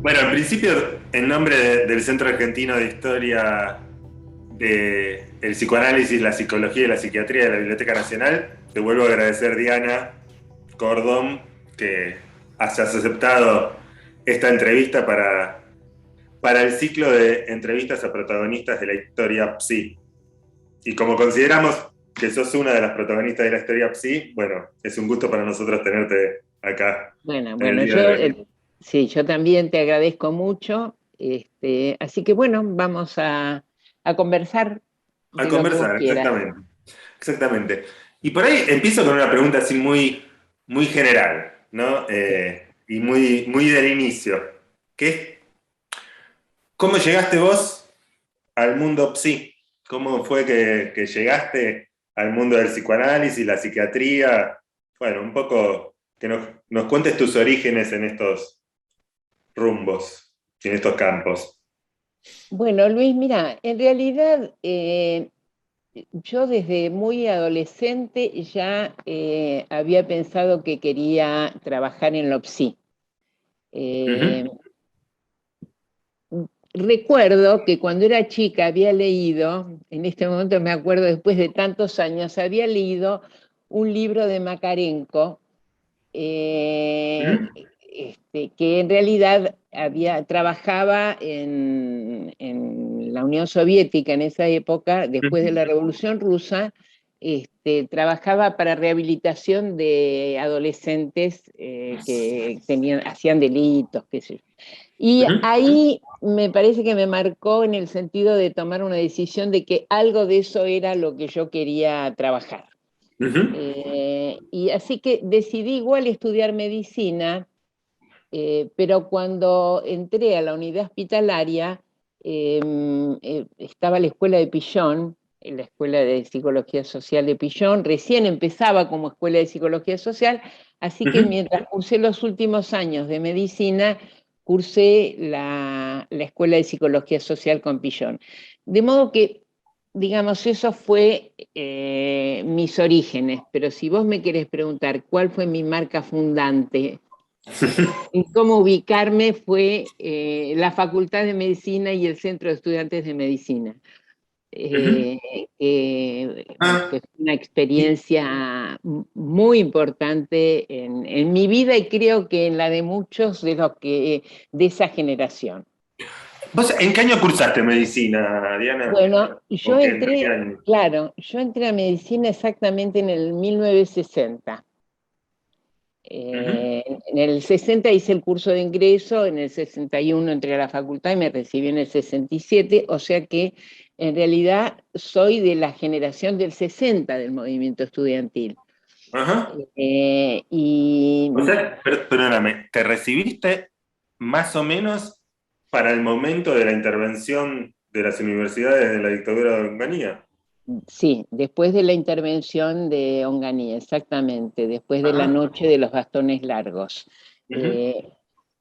Bueno, en principio, en nombre del Centro Argentino de Historia del Psicoanálisis, la Psicología y la Psiquiatría de la Biblioteca Nacional, te vuelvo a agradecer, Diana Cordón, que hayas aceptado esta entrevista para el ciclo de entrevistas a protagonistas de la historia PSI. Y como consideramos que sos una de las protagonistas de la historia PSI, bueno, es un gusto para nosotros tenerte acá Bueno, en el bueno, día de hoy. sí, yo también te agradezco mucho. Así que bueno, vamos a conversar A de lo que vos conversar, quieras. exactamente. Exactamente. Y por ahí empiezo con una pregunta así muy general, ¿no? Y muy del inicio. Que es, ¿cómo llegaste vos al mundo psi? ¿Cómo fue que llegaste al mundo del psicoanálisis, la psiquiatría? Bueno, un poco que nos cuentes tus orígenes en estos rumbos, en estos campos. Bueno, Luis, mira, en realidad yo desde muy adolescente ya había pensado que quería trabajar en lo psi. Ujú, Eh, Recuerdo que cuando era chica había leído, en este momento me acuerdo después de tantos años, había leído un libro de Makarenko, ujú, que en realidad trabajaba en la Unión Soviética en esa época, después de ujú, la Revolución Rusa. Trabajaba para rehabilitación de adolescentes que hacían delitos, qué sé yo. Y ujú, ahí me parece que me marcó en el sentido de tomar una decisión de que algo de eso era lo que yo quería trabajar. ujú. Y así que decidí igual estudiar medicina, pero cuando entré a la unidad hospitalaria, eh, estaba la escuela de Pillón, la escuela de psicología social de Pillón, recién empezaba como escuela de psicología social, así que Ujú. mientras cursé los últimos años de medicina, cursé la escuela de psicología social con Pillón. De modo que, digamos, eso fue mis orígenes, pero si vos me querés preguntar cuál fue mi marca fundante en cómo ubicarme, fue la Facultad de Medicina y el Centro de Estudiantes de Medicina, Ujú. eh, bueno, Ah, que fue una y experiencia muy importante en mi vida y creo que en la de muchos de esa generación. ¿vos en qué año cursaste medicina, Diana? Bueno, ¿O qué, entre qué año? claro, yo entré a medicina exactamente en el 1960. Ujú. En el 60 hice el curso de ingreso, en el 61 entré a la facultad y me recibí en el 67, o sea que en realidad soy de la generación del 60 del movimiento estudiantil. Ajá. Y O sea, perdóname, ¿te recibiste más o menos para el momento de la intervención de las universidades de la dictadura de Onganía? sí, después de la intervención de Onganía, exactamente, después de la Ajá. noche de los bastones largos. Ujú, Eh,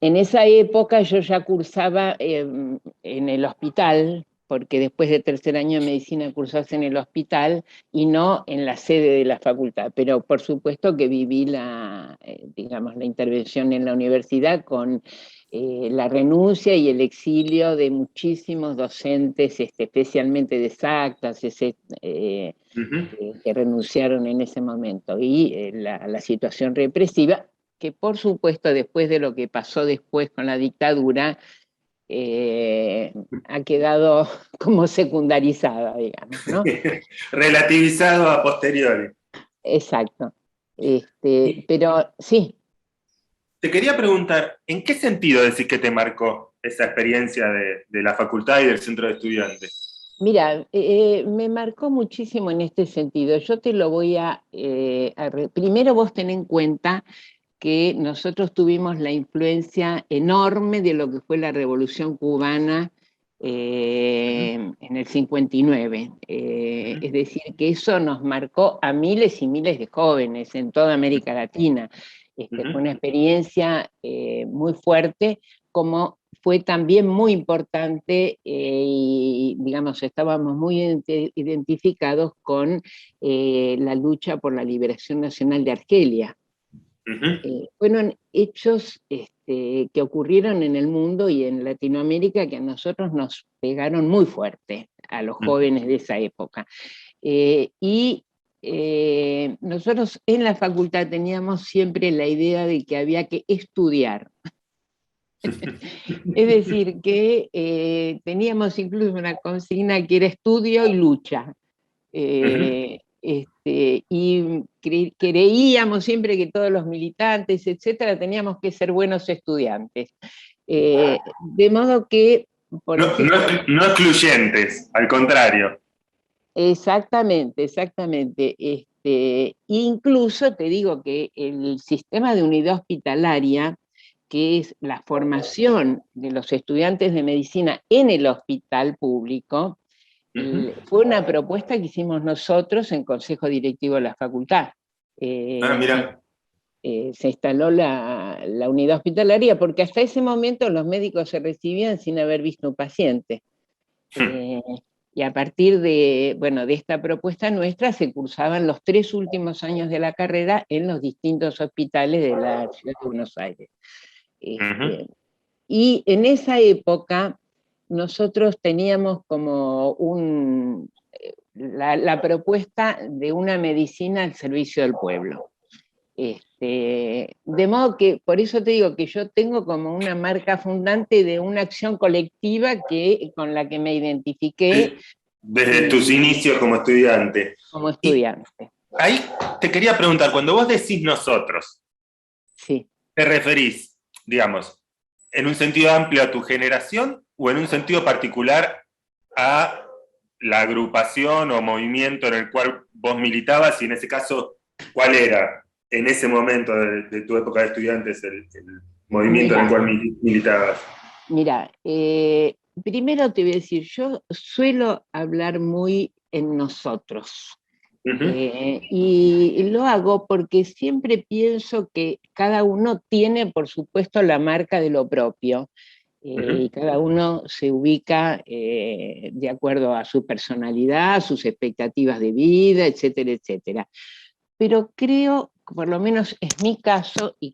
en esa época yo ya cursaba en el hospital, porque después de tercer año de medicina cursás en el hospital y no en la sede de la facultad, pero por supuesto que viví digamos, la intervención en la universidad con la renuncia y el exilio de muchísimos docentes, especialmente de exactas, ujú. que renunciaron en ese momento, y la situación represiva, que por supuesto después de lo que pasó después con la dictadura, ha quedado como secundarizada, digamos, ¿no? Relativizado a posteriori. Exacto. Y Pero sí. te quería preguntar, ¿en qué sentido decís que te marcó esa experiencia de la facultad y del centro de estudiantes? Mira, me marcó muchísimo en este sentido. Yo te lo voy primero vos ten en cuenta que nosotros tuvimos la influencia enorme de lo que fue la Revolución Cubana Ujú, en el 59. ujú, Es decir, que eso nos marcó a miles y miles de jóvenes en toda América Latina. Fue ujú, una experiencia muy fuerte, como fue también muy importante y, digamos, estábamos muy identificados con la lucha por la liberación nacional de Argelia. ujú. Fueron hechos que ocurrieron en el mundo y en Latinoamérica, que a nosotros nos pegaron muy fuerte, a los jóvenes de esa época. Nosotros en la facultad teníamos siempre la idea de que había que estudiar. Es decir, que teníamos incluso una consigna que era estudio y lucha. Y creíamos siempre que todos los militantes, etcétera, teníamos que ser buenos estudiantes. De modo que, por ejemplo... No excluyentes, al contrario. Exactamente, exactamente. Incluso te digo que el sistema de unidad hospitalaria, que es la formación de los estudiantes de medicina en el hospital público, fue una propuesta que hicimos nosotros en Consejo Directivo de la Facultad. Mira. Se instaló la unidad hospitalaria porque hasta ese momento los médicos se recibían sin haber visto un paciente. Y a partir de esta propuesta nuestra se cursaban los 3 últimos años de la carrera en los distintos hospitales de la ciudad de Buenos Aires. Y en esa época nosotros teníamos como la propuesta de una medicina al servicio del pueblo. De modo que, por eso te digo que yo tengo como una marca fundante de una acción colectiva con la que me identifiqué. Desde tus inicios como estudiante. Como estudiante. Y ahí te quería preguntar, cuando vos decís nosotros, sí, ¿te referís, digamos, en un sentido amplio a tu generación o en un sentido particular a la agrupación o movimiento en el cual vos militabas, y en ese caso, cuál era en ese momento de tu época de estudiantes el movimiento en el cual militabas? Mira, primero te voy a decir, yo suelo hablar muy en nosotros. Y lo hago porque siempre pienso que cada uno tiene, por supuesto, la marca de lo propio. Y cada uno se ubica de acuerdo a su personalidad, sus expectativas de vida, etcétera, etcétera. Pero creo, por lo menos es mi caso, y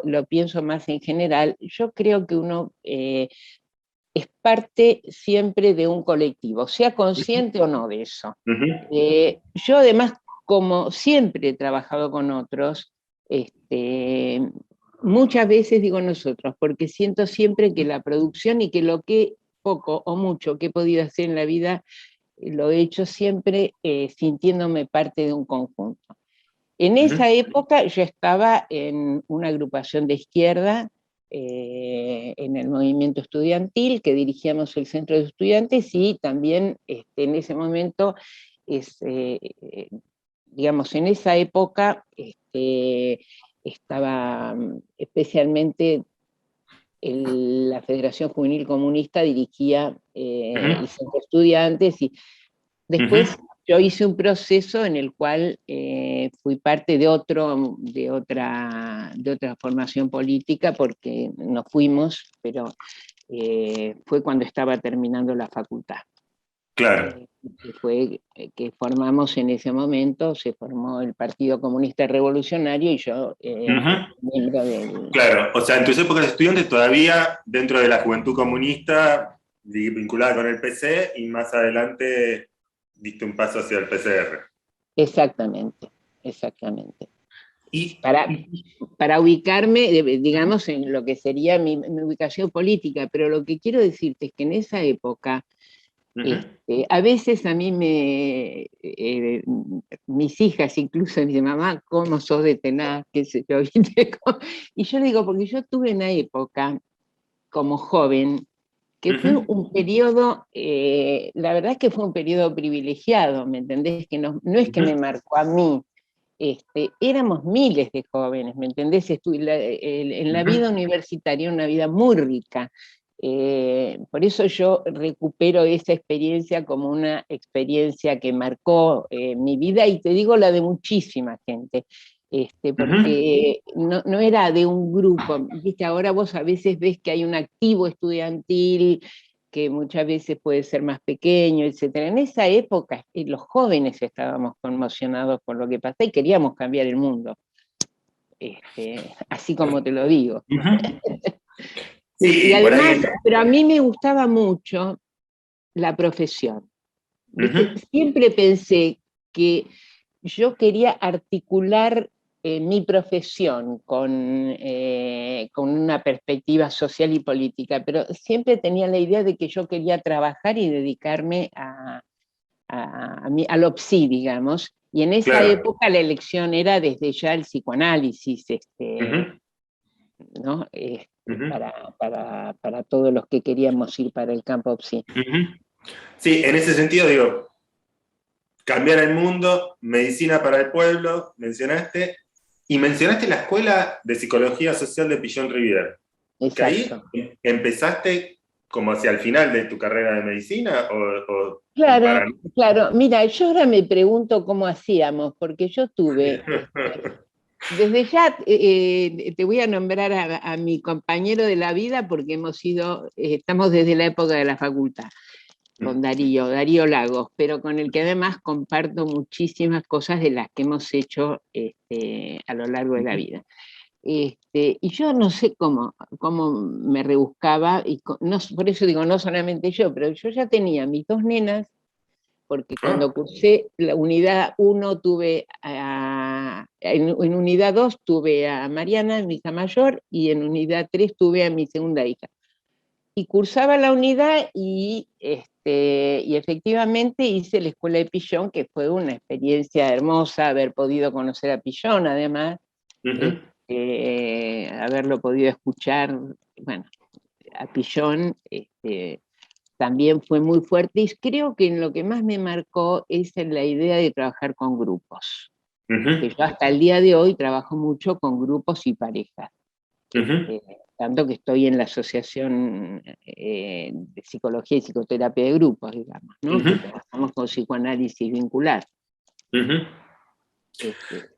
lo pienso más en general, yo creo que uno es parte siempre de un colectivo, sea consciente o no de eso. Yo además, como siempre he trabajado con otros, muchas veces digo nosotros, porque siento siempre que la producción y que lo que poco o mucho que he podido hacer en la vida, lo he hecho siempre sintiéndome parte de un conjunto. En esa época yo estaba en una agrupación de izquierda, en el movimiento estudiantil, que dirigíamos el centro de estudiantes, y también en ese momento, digamos, en esa época estaba especialmente la Federación Juvenil Comunista, dirigía el centro de estudiantes, y después yo hice un proceso en el cual fui parte de otra formación política, porque nos fuimos, pero fue cuando estaba terminando la facultad. Claro. Que formamos en ese momento, se formó el Partido Comunista Revolucionario y yo miembro del... Claro, o sea, en tus épocas de estudiante todavía dentro de la Juventud Comunista, vinculada con el PC, y más adelante diste un paso hacia el PCR. Exactamente, exactamente. Y para ubicarme, digamos, en lo que sería mi ubicación política, pero lo que quiero decirte es que en esa época, a veces a mí mis hijas incluso me dicen, mamá, ¿cómo sos de tenaz? ¿Qué sé yo? Y yo le digo, porque yo tuve una época como joven, que fue un periodo, la verdad es que fue un periodo privilegiado, ¿me entendés? Que no es que me marcó a mí, éramos miles de jóvenes, ¿me entendés? En la vida universitaria, una vida muy rica. Por eso yo recupero esa experiencia como una experiencia que marcó mi vida, y te digo la de muchísima gente. Porque no era de un grupo, ¿viste? Ahora vos a veces ves que hay un activo estudiantil que muchas veces puede ser más pequeño, etc. En esa época los jóvenes estábamos conmocionados por lo que pasaba y queríamos cambiar el mundo, así como te lo digo. Y Sí, por ahí. además, pero a mí me gustaba mucho la profesión. ¿Viste? Ujú. Siempre pensé que yo quería articular mi profesión con una perspectiva social y política, pero siempre tenía la idea de que yo quería trabajar y dedicarme a lo psi, digamos, y en esa Claro. época la elección era desde ya el psicoanálisis, Ujú, ¿no? ujú, Para todos los que queríamos ir para el campo psi. ujú. Sí, en ese sentido digo, cambiar el mundo, medicina para el pueblo, mencionaste, y mencionaste la Escuela de Psicología Social de Pillon Rivière, que ahí Exacto. empezaste como hacia el final de tu carrera de medicina o en Claro, paralelo. claro. Mira, yo ahora me pregunto cómo hacíamos, porque yo tuve, desde ya te voy a nombrar a mi compañero de la vida porque estamos desde la época de la facultad, con Darío Lagos, pero con el que además comparto muchísimas cosas de las que hemos hecho a lo largo de la vida. Y yo no sé cómo me rebuscaba, no, por eso digo, no solamente yo, pero yo ya tenía mis dos nenas, porque Ah, cuando cursé la unidad 1 en unidad 2 tuve a Mariana, mi hija mayor, y en unidad 3 tuve a mi segunda hija. Y cursaba la unidad y efectivamente hice la escuela de Pillón, que fue una experiencia hermosa haber podido conocer a Pillón, además, ujú, haberlo podido escuchar, bueno, a Pillón, también fue muy fuerte y creo que en lo que más me marcó es en la idea de trabajar con grupos, que ujú, yo hasta el día de hoy trabajo mucho con grupos y parejas, ujú, tanto que estoy en la Asociación de Psicología y Psicoterapia de Grupos, digamos, ¿no? ujú, Que trabajamos con psicoanálisis vincular. ujú. Este,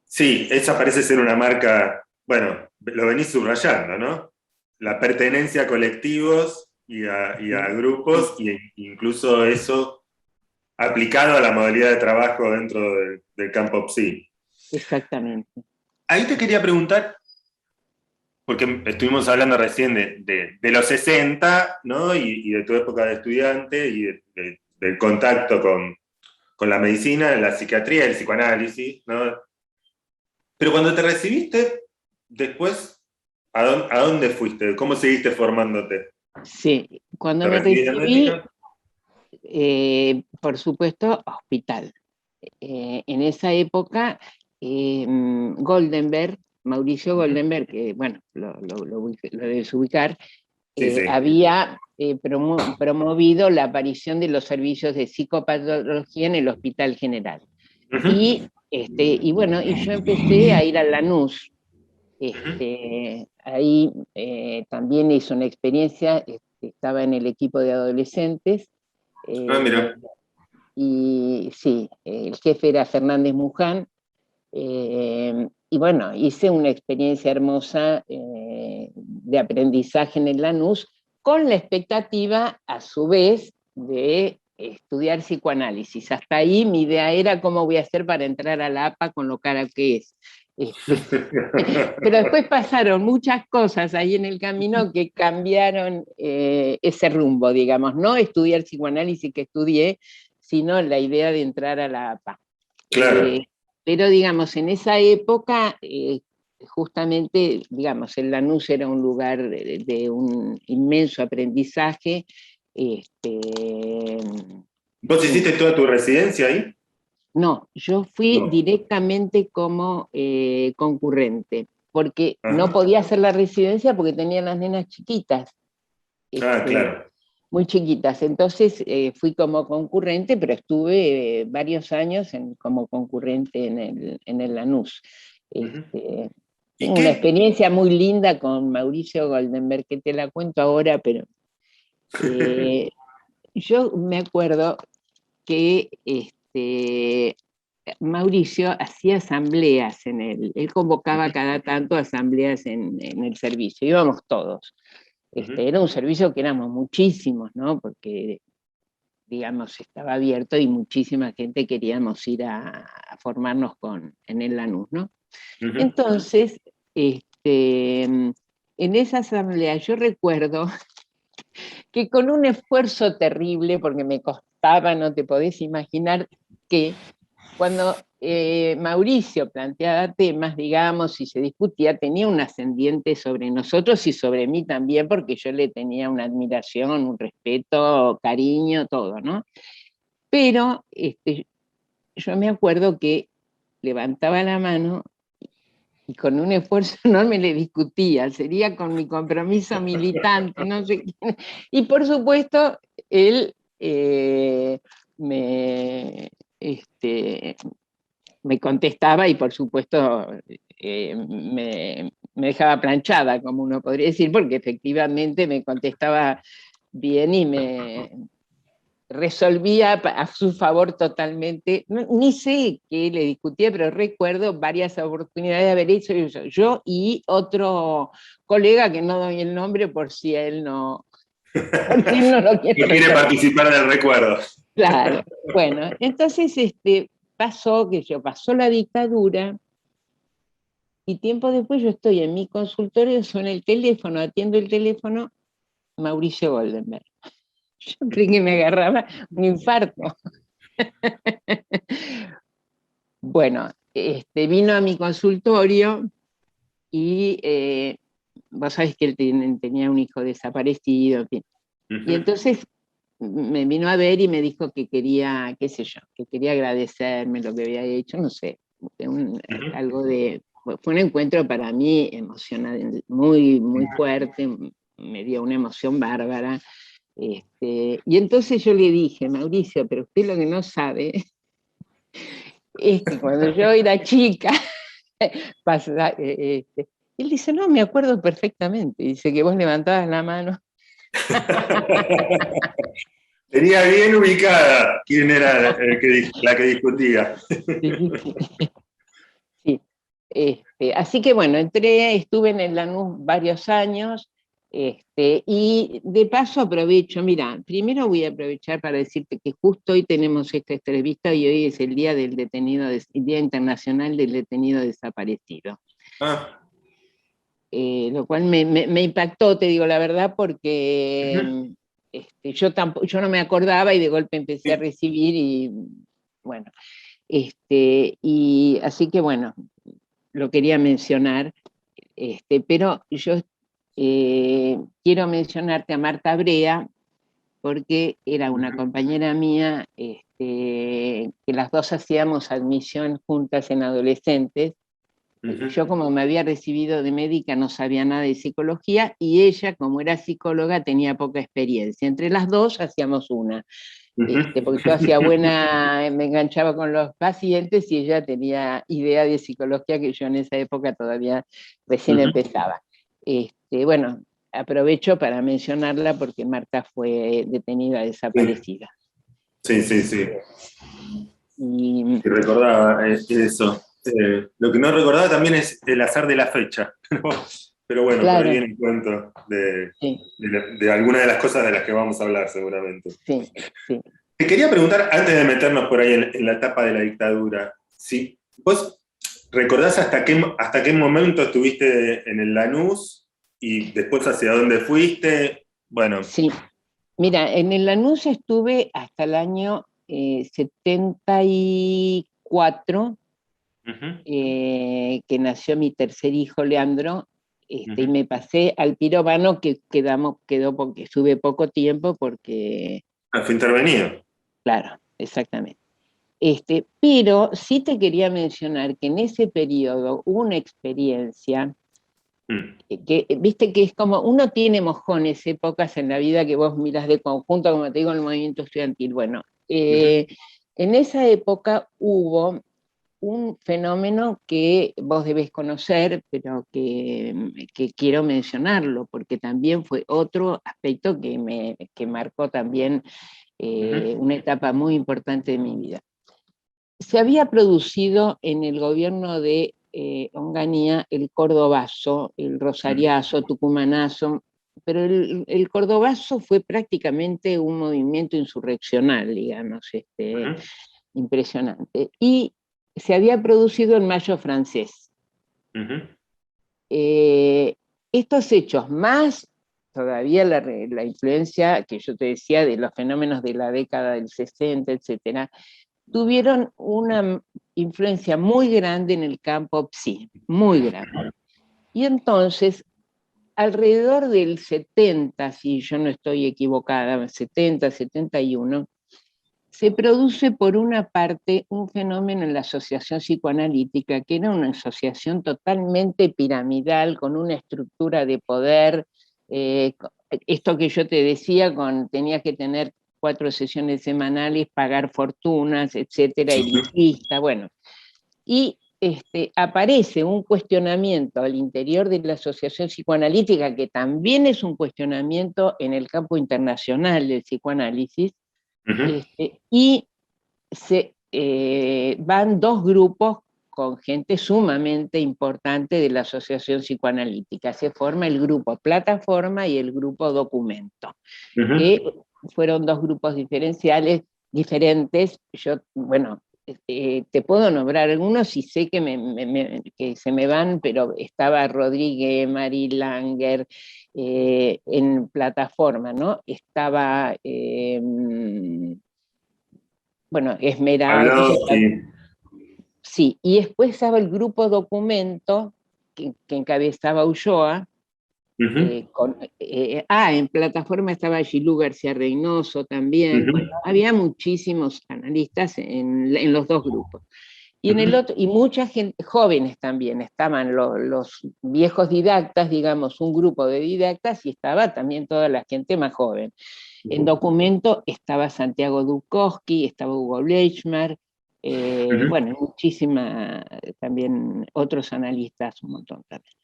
Sí, esa parece ser una marca, bueno, lo venís subrayando, ¿no? La pertenencia a colectivos y a grupos, e incluso eso aplicado a la modalidad de trabajo dentro del campo PSI. Exactamente. Ahí te quería preguntar, porque estuvimos hablando recién de los 60, ¿no? Y de tu época de estudiante y del contacto con la medicina, la psiquiatría, el psicoanálisis, ¿no? Pero cuando te recibiste, después, ¿a dónde fuiste? ¿Cómo seguiste formándote? Sí, cuando ¿Te me recibiste en recibí, médica? por supuesto, hospital. En esa época, Goldenberg, Mauricio Ujú. Goldenberg, que bueno, lo debes ubicar, Sí, sí. había promovido la aparición de los servicios de psicopatología en el Hospital General. Ujú, Y bueno, y yo empecé a ir a Lanús. ujú. Ahí también hice una experiencia, estaba en el equipo de adolescentes, Ah, eh, mira. y sí, el jefe era Fernández Muján, y bueno, hice una experiencia hermosa de aprendizaje en el Lanús, con la expectativa, a su vez, de estudiar psicoanálisis. Hasta ahí mi idea era cómo voy a hacer para entrar a la APA con lo cara que es. Este, pero después pasaron muchas cosas ahí en el camino que cambiaron ese rumbo, digamos, no estudiar psicoanálisis que estudié, sino la idea de entrar a la APA. Claro. Eh, pero digamos, en esa época, justamente, digamos, el Lanús era un lugar de un inmenso aprendizaje. Este, ¿Vos hiciste toda tu residencia ahí? no, yo fui No. directamente como concurrente, porque no Ajá. podía hacer la residencia porque tenía las nenas chiquitas, Ah, este, claro. muy chiquitas. Entonces fui como concurrente, pero estuve varios años como concurrente en el Lanús. Ujú. Este, ¿Y Tengo una qué? experiencia muy linda con Mauricio Goldenberg, que te la cuento ahora, pero eh, yo me acuerdo que Mauricio hacía asambleas él convocaba Ujú, cada tanto asambleas en el servicio, íbamos todos. ujú, Era un servicio que éramos muchísimos, ¿no? Porque, digamos, estaba abierto y muchísima gente queríamos ir a formarnos en el Lanús, ¿no? ujú, Entonces, este, en esa asamblea yo recuerdo que con un esfuerzo terrible, porque me costaba, no te podés imaginar, que cuando Mauricio planteaba temas, digamos, y se discutía, tenía un ascendiente sobre nosotros y sobre mí también, porque yo le tenía una admiración, un respeto, cariño, todo, ¿no? Pero yo me acuerdo que levantaba la mano y con un esfuerzo enorme le discutía, sería con mi compromiso militante, no sé qué. Y por supuesto, él me, este, me contestaba y por supuesto me dejaba planchada, como uno podría decir, porque efectivamente me contestaba bien y me resolvía a su favor totalmente. Ni sé qué le discutía, pero recuerdo varias oportunidades de haber hecho eso. Yo y otro colega, que no doy el nombre por si él no, porque él no lo quiere No quiere recordar. participar del recuerdo. Claro. Bueno, entonces pasó la dictadura y tiempo después yo estoy en mi consultorio, suena el teléfono, atiendo el teléfono, Mauricio Goldenberg. Yo creí que me agarraba un infarto. Bueno, vino a mi consultorio y vos sabés que él tenía un hijo desaparecido, en fin. Y entonces me vino a ver y me dijo que quería, qué sé yo, que quería agradecerme lo que había hecho, no sé, algo de... Fue un encuentro para mí emocionante, muy, muy fuerte, me dio una emoción bárbara. Y entonces yo le dije, Mauricio, pero usted lo que no sabe es que cuando yo era chica, él dice, no, me acuerdo perfectamente, dice que vos levantabas la mano. Tenía bien ubicada quién era la que discutía. Sí, sí. Sí. Así que bueno, estuve en el Lanús varios años, y de paso aprovecho, mira, primero voy a aprovechar para decirte que justo hoy tenemos esta entrevista y hoy es el Día del Detenido, el Día Internacional del Detenido Desaparecido. Ah, Lo cual me impactó, te digo la verdad, porque yo no me acordaba y de golpe empecé a sí. recibir y bueno, y así que bueno, lo quería mencionar, pero yo quiero mencionarte a Marta Brea, porque era una compañera mía, que las dos hacíamos admisión juntas en adolescentes. Yo, como me había recibido de médica, no sabía nada de psicología, y ella, como era psicóloga, tenía poca experiencia. Entre las dos hacíamos una. Porque yo hacía me enganchaba con los pacientes y ella tenía idea de psicología que yo en esa época todavía recién empezaba. Bueno, aprovecho para mencionarla porque Marta fue detenida, Sí, desaparecida. sí, sí, sí. Y, Y recordaba eso. Lo que no recordaba también es el azar de la fecha. Pero bueno, por ahí claro, viene el cuento sí, de alguna de las cosas de las que vamos a hablar seguramente. sí, sí. Te quería preguntar, antes de meternos por ahí en la etapa de la dictadura, si vos recordás hasta qué momento estuviste en el Lanús y después hacia dónde fuiste. Bueno. Sí, mira, en el Lanús estuve hasta el año 74, Ujú, que nació mi tercer hijo, Leandro, y ujú. me pasé al Pirovano, que quedó porque estuve poco tiempo, porque, Ah, fue intervenido. claro, exactamente. Pero sí te quería mencionar que en ese periodo hubo una experiencia Mm, viste que es como, uno tiene mojones, épocas en la vida que vos miras de conjunto, como te digo, en el movimiento estudiantil. Bueno, ujú, en esa época hubo un fenómeno que vos debés conocer, pero que quiero mencionarlo, porque también fue otro aspecto que marcó también ujú, una etapa muy importante de mi vida. Se había producido en el gobierno de Onganía el cordobazo, el ujú, rosariazo, tucumanazo, pero el cordobazo fue prácticamente un movimiento insurreccional, digamos, ujú. impresionante. Y se había producido el Mayo francés. Ujú. Eh, estos hechos, más todavía la influencia que yo te decía de los fenómenos de la década del 60, etcétera, tuvieron una influencia muy grande en el campo psi, muy grande. Y entonces, alrededor del 70, si yo no estoy equivocada, 70, 71, se produce por una parte un fenómeno en la asociación psicoanalítica, que era una asociación totalmente piramidal, con una estructura de poder, eh, esto que yo te decía, tenía que tener 4 sesiones semanales, pagar fortunas, etcétera, elitista, bueno. Y aparece un cuestionamiento al interior de la asociación psicoanalítica, que también es un cuestionamiento en el campo internacional del psicoanálisis, y van 2 grupos con gente sumamente importante de la asociación psicoanalítica. Se forma el grupo Plataforma y el grupo Documento, que fueron 2 grupos diferentes. Yo, bueno, te puedo nombrar algunos y sé que se me van, pero estaba Rodríguez, Mari Langer, en Plataforma, ¿no? Estaba, bueno, Esmeralda. Sí, y después estaba el grupo Documento, que encabezaba Ulloa. En Plataforma estaba Gilú García Reynoso también. Bueno, había muchísimos analistas en los 2 grupos. Y en el otro, y mucha gente, jóvenes también, estaban los viejos didactas, digamos, un grupo de didactas, y estaba también toda la gente más joven. En Documento estaba Santiago Dukowski, estaba Hugo Bleichmar, bueno, muchísima, también otros analistas, un montón también.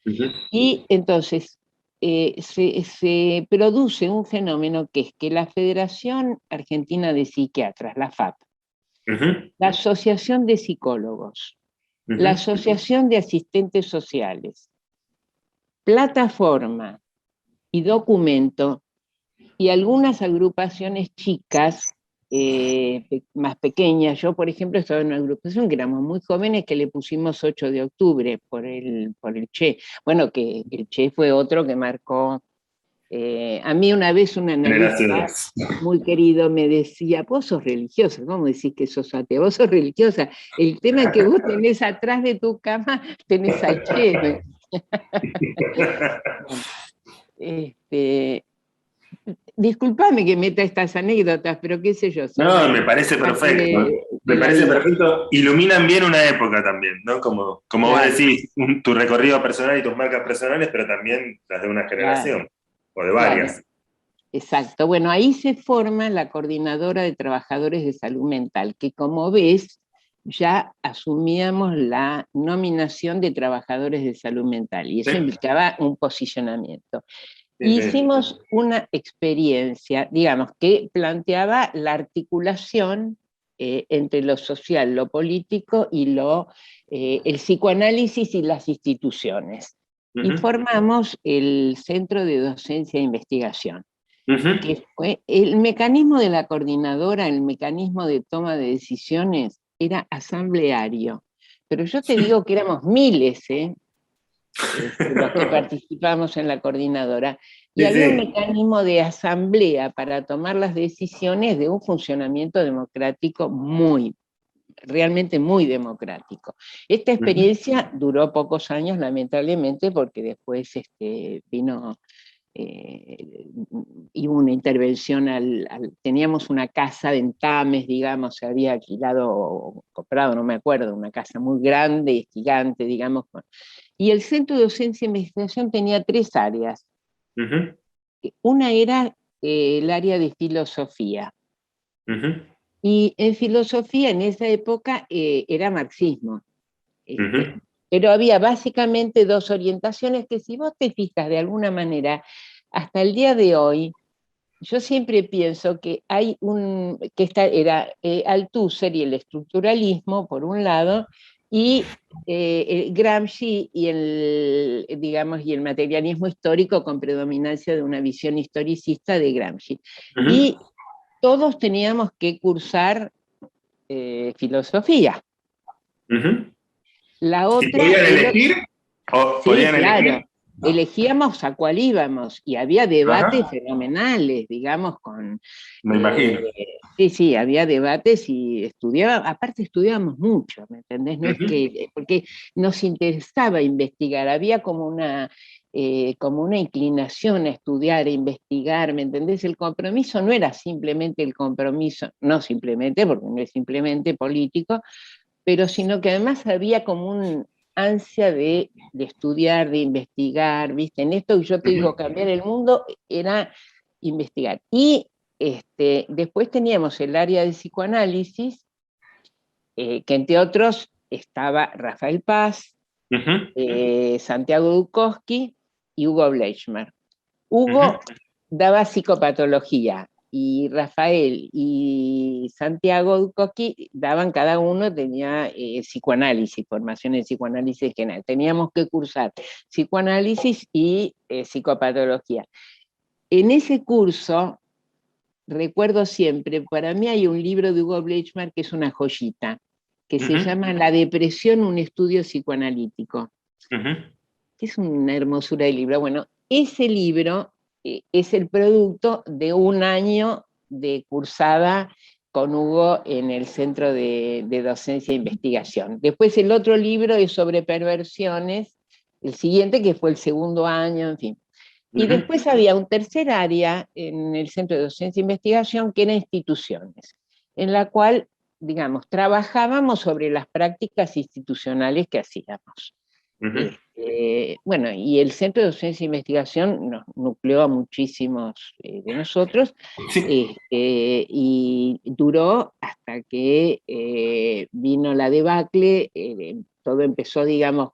Y entonces se produce un fenómeno, que es que la Federación Argentina de Psiquiatras, la FAP, la Asociación de Psicólogos, la Asociación de Asistentes Sociales, Plataforma y Documento, y algunas agrupaciones chicas, más pequeñas. Yo, por ejemplo, estaba en una agrupación que éramos muy jóvenes, que le pusimos 8 de octubre por el Che. Bueno, que el Che fue otro que marcó. A mí una vez un analista muy querido me decía: vos sos religiosa, ¿cómo decís que sos atea? Vos sos religiosa, el tema que vos tenés atrás de tu cama, tenés al Che. Disculpame que meta estas anécdotas, pero qué sé yo. No, me parece perfecto. Me parece perfecto. Iluminan bien una época también, ¿no? Como claro, vos decís, tu recorrido personal y tus marcas personales, pero también las de una generación, claro, o de varias. Claro. Exacto. Bueno, ahí se forma la Coordinadora de Trabajadores de Salud Mental, que, como ves, ya asumíamos la nominación de trabajadores de salud mental, y eso implicaba un posicionamiento. Hicimos una experiencia, digamos, que planteaba la articulación entre lo social, lo político y el psicoanálisis y las instituciones. Y formamos el Centro de Docencia e Investigación, que fue el mecanismo de la coordinadora, el mecanismo de toma de decisiones, era asambleario. Pero yo te digo que éramos miles, los que participamos en la coordinadora, y había un mecanismo de asamblea para tomar las decisiones, de un funcionamiento democrático realmente muy democrático. Esta experiencia duró pocos años, lamentablemente, porque después vino y hubo una intervención teníamos una casa de Entames, digamos, se había alquilado o comprado, no me acuerdo, una casa muy grande y gigante, digamos. Y el Centro de Docencia e Investigación tenía 3 áreas. Una era el área de filosofía. Y en filosofía, en esa época, era marxismo. Pero había básicamente 2 orientaciones que, si vos te fijas de alguna manera, hasta el día de hoy, yo siempre pienso que hay era Althusser y el estructuralismo, por un lado, y Gramsci y el materialismo histórico, con predominancia de una visión historicista de Gramsci. Y todos teníamos que cursar filosofía. La otra, ¿podían elegir? Sí, claro. elegíamos a cuál íbamos y había debates Ajá, fenomenales, digamos, me eh, imagino. sí, sí, había debates y aparte estudiábamos mucho, ¿me entendés? No es Ujú, que, porque nos interesaba investigar, había como una inclinación a estudiar, a investigar, ¿me entendés? El compromiso no era simplemente el compromiso, no simplemente, porque no es simplemente político, pero sino que además había como un ansia de estudiar, de investigar, ¿viste? En esto que yo te digo, ujú, cambiar el mundo era investigar. Y después teníamos el área de psicoanálisis, que entre otros estaba Rafael Paz, ujú, Santiago Dukowski y Hugo Bleichmer. ujú, Hugo daba psicopatología y Rafael y Santiago Ducoschi daban, cada uno tenía psicoanálisis, formación en psicoanálisis general. Teníamos que cursar psicoanálisis y psicopatología. En ese curso, recuerdo siempre, para mí hay un libro de Hugo Bleichmer que es una joyita, que se ujú, llama La depresión, un estudio psicoanalítico, ujú. que es una hermosura de libro. Bueno, ese libro es el producto de un año de cursada con Hugo en el Centro de Docencia e Investigación. Después el otro libro es sobre perversiones, el siguiente que fue el segundo año, en fin. Y Ujú. después había un tercer área en el Centro de Docencia e Investigación que era instituciones, en la cual, digamos, trabajábamos sobre las prácticas institucionales que hacíamos. Ujú. Bueno, y el Centro de Docencia e Investigación nos nucleó a muchísimos de nosotros, Sí, y duró hasta que vino la debacle. Todo empezó, digamos,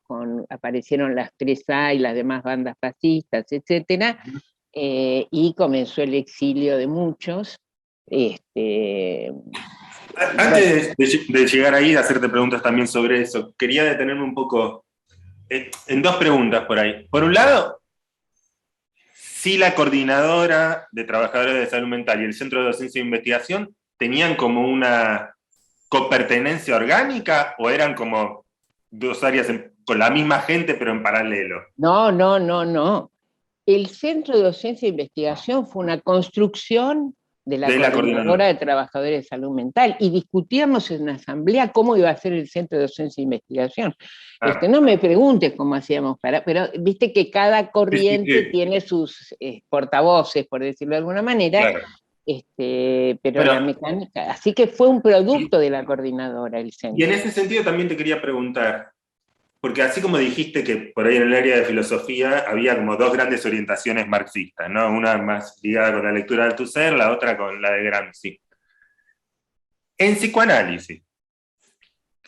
aparecieron las 3A y las demás bandas fascistas, etcétera, y comenzó el exilio de muchos. Este, bueno, Antes de llegar ahí, de hacerte preguntas también sobre eso, quería detenerme un poco en dos preguntas por ahí. Por un lado, si la coordinadora de trabajadores de salud mental y el Centro de Docencia e Investigación tenían como una copertenencia orgánica o eran como dos áreas con la misma gente pero en paralelo. no, no, no, no. El Centro de Docencia e Investigación fue una construcción de la De la Coordinadora coordinadora. de Trabajadores de Salud Mental y discutíamos en la asamblea cómo iba a ser el Centro de Docencia e Investigación. Ah, No me preguntes cómo hacíamos pero viste que cada sí, sí, corriente sí, tiene sus portavoces, por decirlo de alguna manera, claro. pero la Bueno, mecánica, así que fue un producto de la coordinadora, el y en centro. ese sentido también te quería preguntar, porque así como dijiste que por ahí en el área de filosofía había como dos grandes orientaciones marxistas, ¿no? Una más ligada con la lectura de Althusser, la otra con la de Gramsci. En psicoanálisis,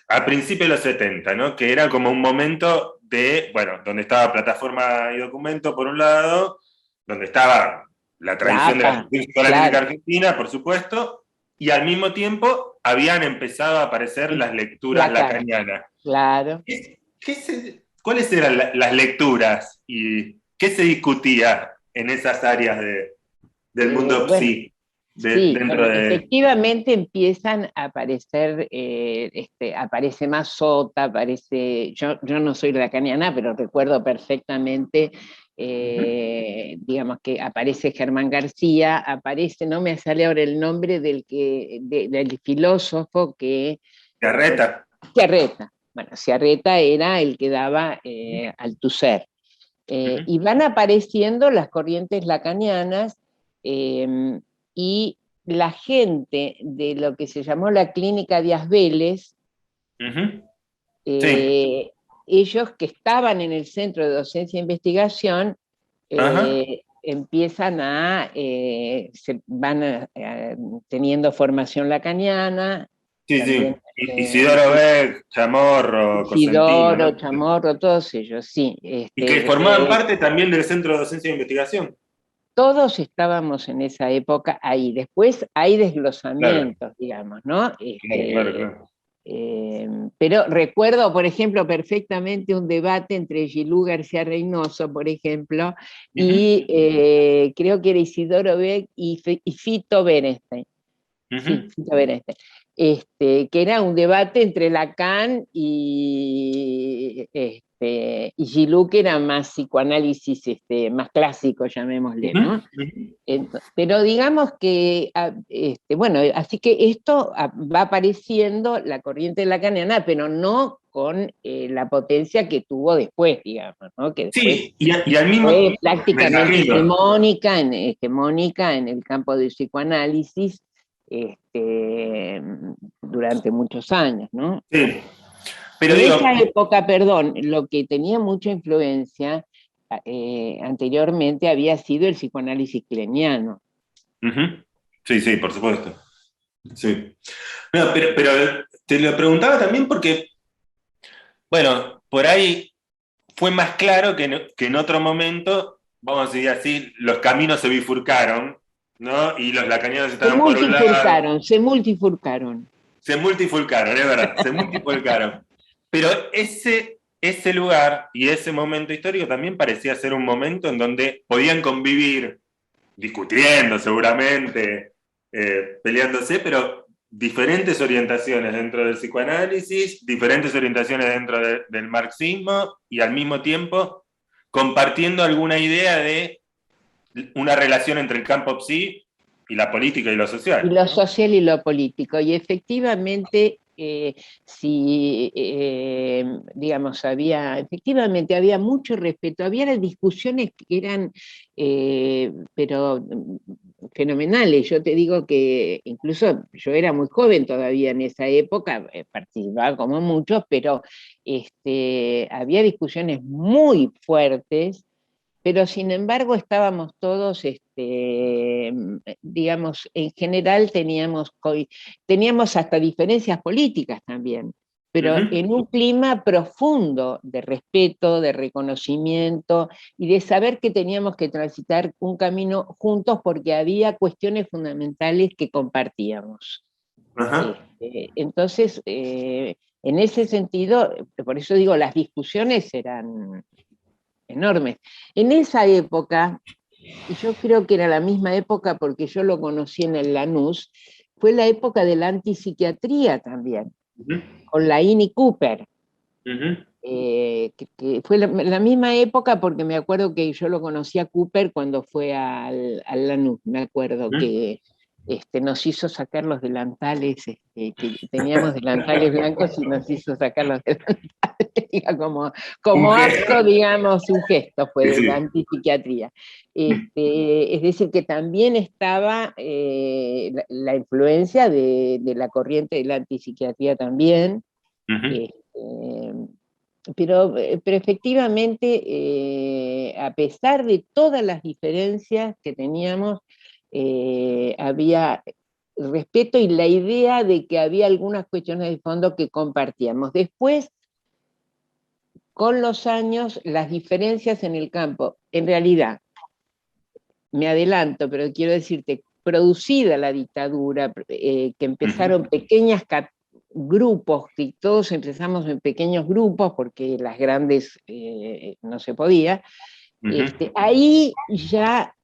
a principios de los 70, ¿no? Que era como un momento de, bueno, donde estaba Plataforma y Documento por un lado, donde estaba la La tradición de la APA, tradición psicoanalítica claro, argentina, por supuesto, y al mismo tiempo habían empezado a aparecer las lecturas Lacan, lacanianas. claro. ¿Cuáles eran las lecturas y qué se discutía en esas áreas del mundo Bueno, psi sí, dentro bueno, de... efectivamente empiezan a aparecer, aparece más Sota, aparece, yo no soy lacaniana, pero recuerdo perfectamente, digamos que aparece Germán García, aparece, no me sale ahora el nombre del filósofo que, Carreta. Ciarreta. Bueno, Ciarreta era el que daba Althusser. Ujú, Y van apareciendo las corrientes lacanianas, eh, y la gente de lo que se llamó la clínica Díaz Vélez, ujú. Sí, eh, ellos que estaban en el Centro de Docencia e Investigación, ajá. empiezan se van teniendo formación lacaniana, Sí, también sí. Isidoro Beck, Chamorro, Cosentino, Isidoro, ¿no? Chamorro, todos ellos, sí. Y que formaban parte también del Centro de Docencia e Investigación. Todos estábamos en esa época ahí. Después hay Claro, desglosamientos, digamos, ¿no? claro, claro, claro. Pero recuerdo, por ejemplo, perfectamente un debate entre Gilú García Reynoso, por ejemplo, Ujú, y creo que era Isidoro Beck y Fito Berenstein. Sí, ujú. Fito Berenstein. que era un debate entre Lacan y Gilou, que era más psicoanálisis más clásico, llamémosle, ¿no? Pero digamos que, bueno, así que esto va apareciendo la corriente lacaniana, pero no con la potencia que tuvo después, digamos, ¿no? Que después Sí, y al mismo fue tiempo, me prácticamente imagino. hegemónica en el campo del psicoanálisis durante muchos años, ¿no? Sí, pero En digo, esa época, perdón, lo que tenía mucha influencia anteriormente había sido el psicoanálisis kleniano. ujú, sí, sí, por supuesto. Sí. No, pero te lo preguntaba también porque, bueno, por ahí fue más claro que en otro momento, vamos a decir así, los caminos se bifurcaron, ¿no? Y los lacanianos estaban por un lado, Se multifurcaron. se multifurcaron, es verdad, se multifurcaron. Pero ese lugar y ese momento histórico también parecía ser un momento en donde podían convivir, discutiendo seguramente, peleándose, pero diferentes orientaciones dentro del psicoanálisis, diferentes orientaciones dentro del marxismo y al mismo tiempo compartiendo alguna idea de una relación entre el campo psi y la política y lo Y social, lo ¿no? social y lo político. Y efectivamente, si, digamos, efectivamente había mucho respeto, había las discusiones que eran, pero fenomenales. Yo te digo que incluso yo era muy joven todavía en esa época, participaba como muchos, pero había discusiones muy fuertes, pero sin embargo estábamos todos, digamos, en general teníamos hasta diferencias políticas también, Uh pero -huh. en un clima profundo de respeto, de reconocimiento y de saber que teníamos que transitar un camino juntos porque había cuestiones fundamentales que compartíamos. Uh -huh. Entonces, en ese sentido, por eso digo, las discusiones eran enormes. En esa época, y yo creo que era la misma época porque yo lo conocí en el Lanús, fue la época de la antipsiquiatría también, Uh -huh. con la Ini Cooper, Uh -huh. que fue la misma época porque me acuerdo que yo lo conocí a Cooper cuando fue al Lanús, me acuerdo que nos hizo sacar los delantales, que teníamos delantales blancos y nos hizo sacar los delantales, como Un acto, gesto. digamos, un gesto fue Sí, de la sí. antipsiquiatría. Es decir, que también estaba la influencia de la corriente de la antipsiquiatría también, Uh -huh. pero efectivamente, a pesar de todas las diferencias que teníamos, había respeto y la idea de que había algunas cuestiones de fondo que compartíamos. Después, con los años, las diferencias en el campo, en realidad, me adelanto, pero quiero decirte, producida la dictadura, que Uh empezaron -huh. pequeñas grupos, que todos empezamos en pequeños grupos porque las grandes no se podía, Uh -huh. ahí ya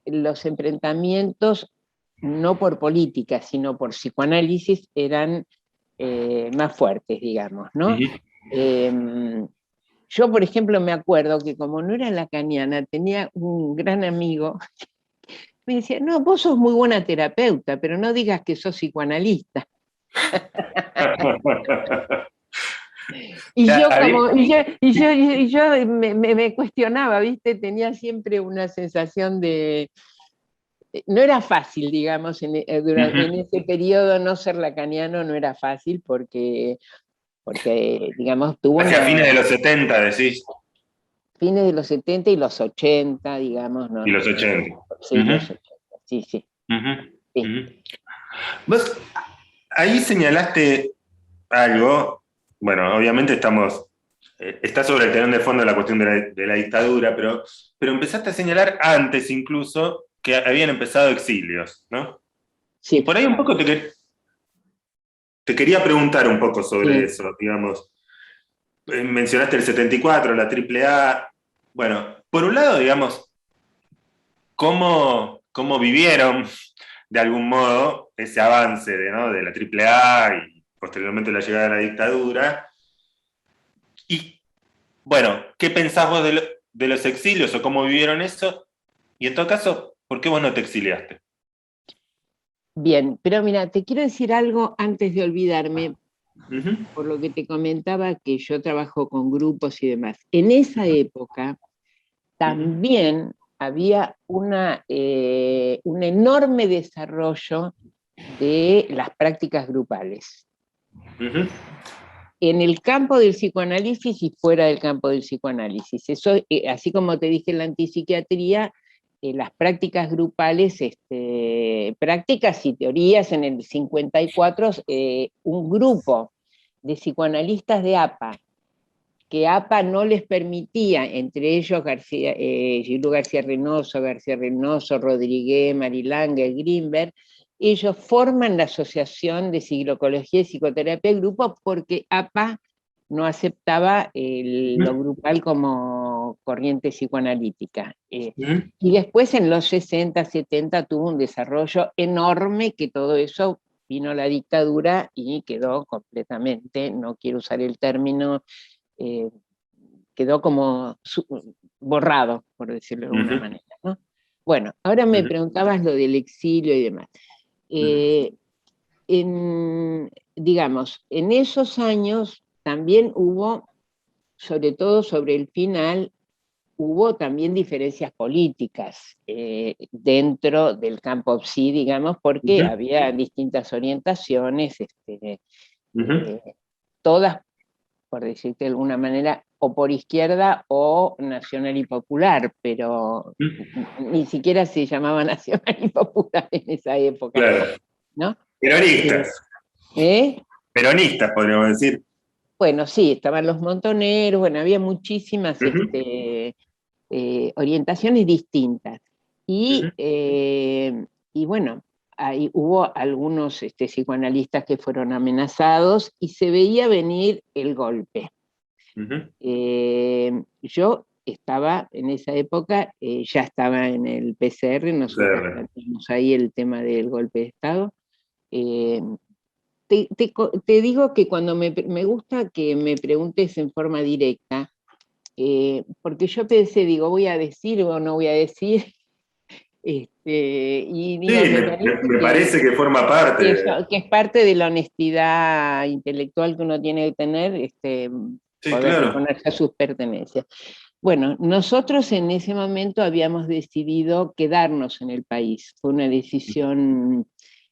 los enfrentamientos, no por política, sino por psicoanálisis, eran más fuertes, digamos, Uh ¿no? -huh. Yo, por ejemplo, me acuerdo que como no era lacaniana, tenía un gran amigo, me decía, no, vos sos muy buena terapeuta, pero no digas que sos psicoanalista. Y Ya, yo como, y yo me cuestionaba, ¿viste? Tenía siempre una sensación de, no era fácil, digamos, en uh-huh. ese periodo no ser lacaniano no era fácil porque digamos, tuvo Hacia fines una, de los 70 decís, fines de los 70 y los 80, digamos, y ¿no? los 80. Sí, los Uh-huh. 80, sí, sí, Uh-huh. sí. Uh-huh. Vos ahí señalaste algo, bueno, obviamente está sobre el telón de fondo la cuestión de la dictadura, pero empezaste a señalar antes incluso que habían empezado exilios, ¿no? Y Sí, por ahí un poco te quería preguntar un poco sobre sí. eso, digamos. Mencionaste el 74, la AAA. Bueno, por un lado, digamos, cómo vivieron de algún modo ese avance de la AAA y posteriormente la llegada de la dictadura. Y bueno, ¿qué pensás vos de los exilios o cómo vivieron eso? Y en todo caso, ¿por qué vos no te exiliaste? Bien, pero mira, te quiero decir algo antes de olvidarme, Ujú, por lo que te comentaba que yo trabajo con grupos y demás. En esa época ujú, también había un enorme desarrollo de las prácticas grupales, ujú, en el campo del psicoanálisis y fuera del campo del psicoanálisis. Eso, así como te dije en la antipsiquiatría, las prácticas grupales, prácticas y teorías en el 54, un grupo de psicoanalistas de APA, que APA no les permitía, entre ellos Gilú García Reynoso, Rodríguez, Marilange, Greenberg, ellos forman la Asociación de Psicología y Psicoterapia del Grupo porque APA no aceptaba lo grupal como corriente psicoanalítica. ujú, Y después en los 60, 70 tuvo un desarrollo enorme que todo eso vino la dictadura y quedó completamente, no quiero usar el término, eh, quedó como borrado, por decirlo de alguna ujú, manera, ¿no? Bueno, ahora me ujú, preguntabas lo del exilio y demás. ujú, Eh, digamos, en esos años también hubo, sobre todo sobre el final, hubo también diferencias políticas dentro del campo PSI, digamos, porque ujú, había distintas orientaciones, ujú, eh, todas, por decirte de alguna manera, o por izquierda o nacional y popular, pero ni siquiera se llamaba nacional y popular en esa época, claro. ¿no? Eh, Peronistas, ¿eh? peronistas podríamos decir. Bueno, sí, estaban los montoneros, bueno, había muchísimas Ujú, orientaciones distintas. ujú, Y bueno, ahí hubo algunos psicoanalistas que fueron amenazados y se veía venir el golpe. ujú. Yo estaba en esa época, ya estaba en el PCR, nosotros CR. planteamos ahí el tema del golpe de Estado. Eh, te digo que cuando me gusta que me preguntes en forma directa, porque yo pensé, digo, voy a decir o no voy a decir, y Sí, digo, me parece me parece que forma parte. que es parte de la honestidad intelectual que uno tiene que tener, Sí, poder claro. reponerse a sus pertenencias. Bueno, nosotros en ese momento habíamos decidido quedarnos en el país. Fue una decisión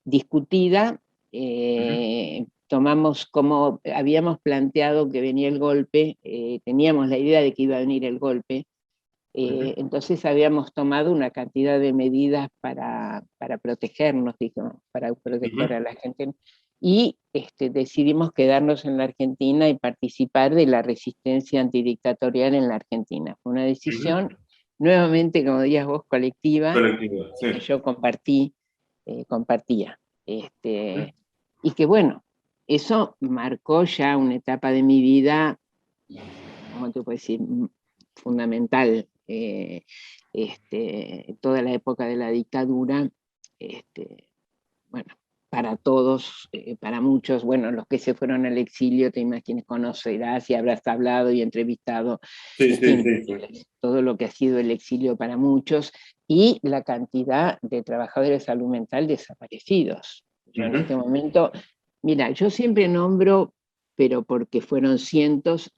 discutida. Ujú, Tomamos como habíamos planteado que venía el golpe, teníamos la idea de que iba a venir el golpe, ujú, entonces habíamos tomado una cantidad de medidas para protegernos, digamos, para proteger ujú, a la gente. Y decidimos quedarnos en la Argentina y participar de la resistencia antidictatorial en la Argentina. Fue una ujú. decisión, nuevamente, como dirías vos, colectiva, Colectivo, y que sí. yo compartía. Ujú, Y que bueno, eso marcó ya una etapa de mi vida, ¿cómo te puedo decir? Fundamental. Toda la época de la dictadura, este, bueno, para todos, para muchos, bueno, los que se fueron al exilio, te imaginas, conocerás y habrás hablado y entrevistado, sí, en sí, fin, sí, sí. todo lo que ha sido el exilio para muchos y la cantidad de trabajadores de salud mental desaparecidos. Yo en Ujú, este momento, mira, yo siempre nombro, pero porque fueron cientos,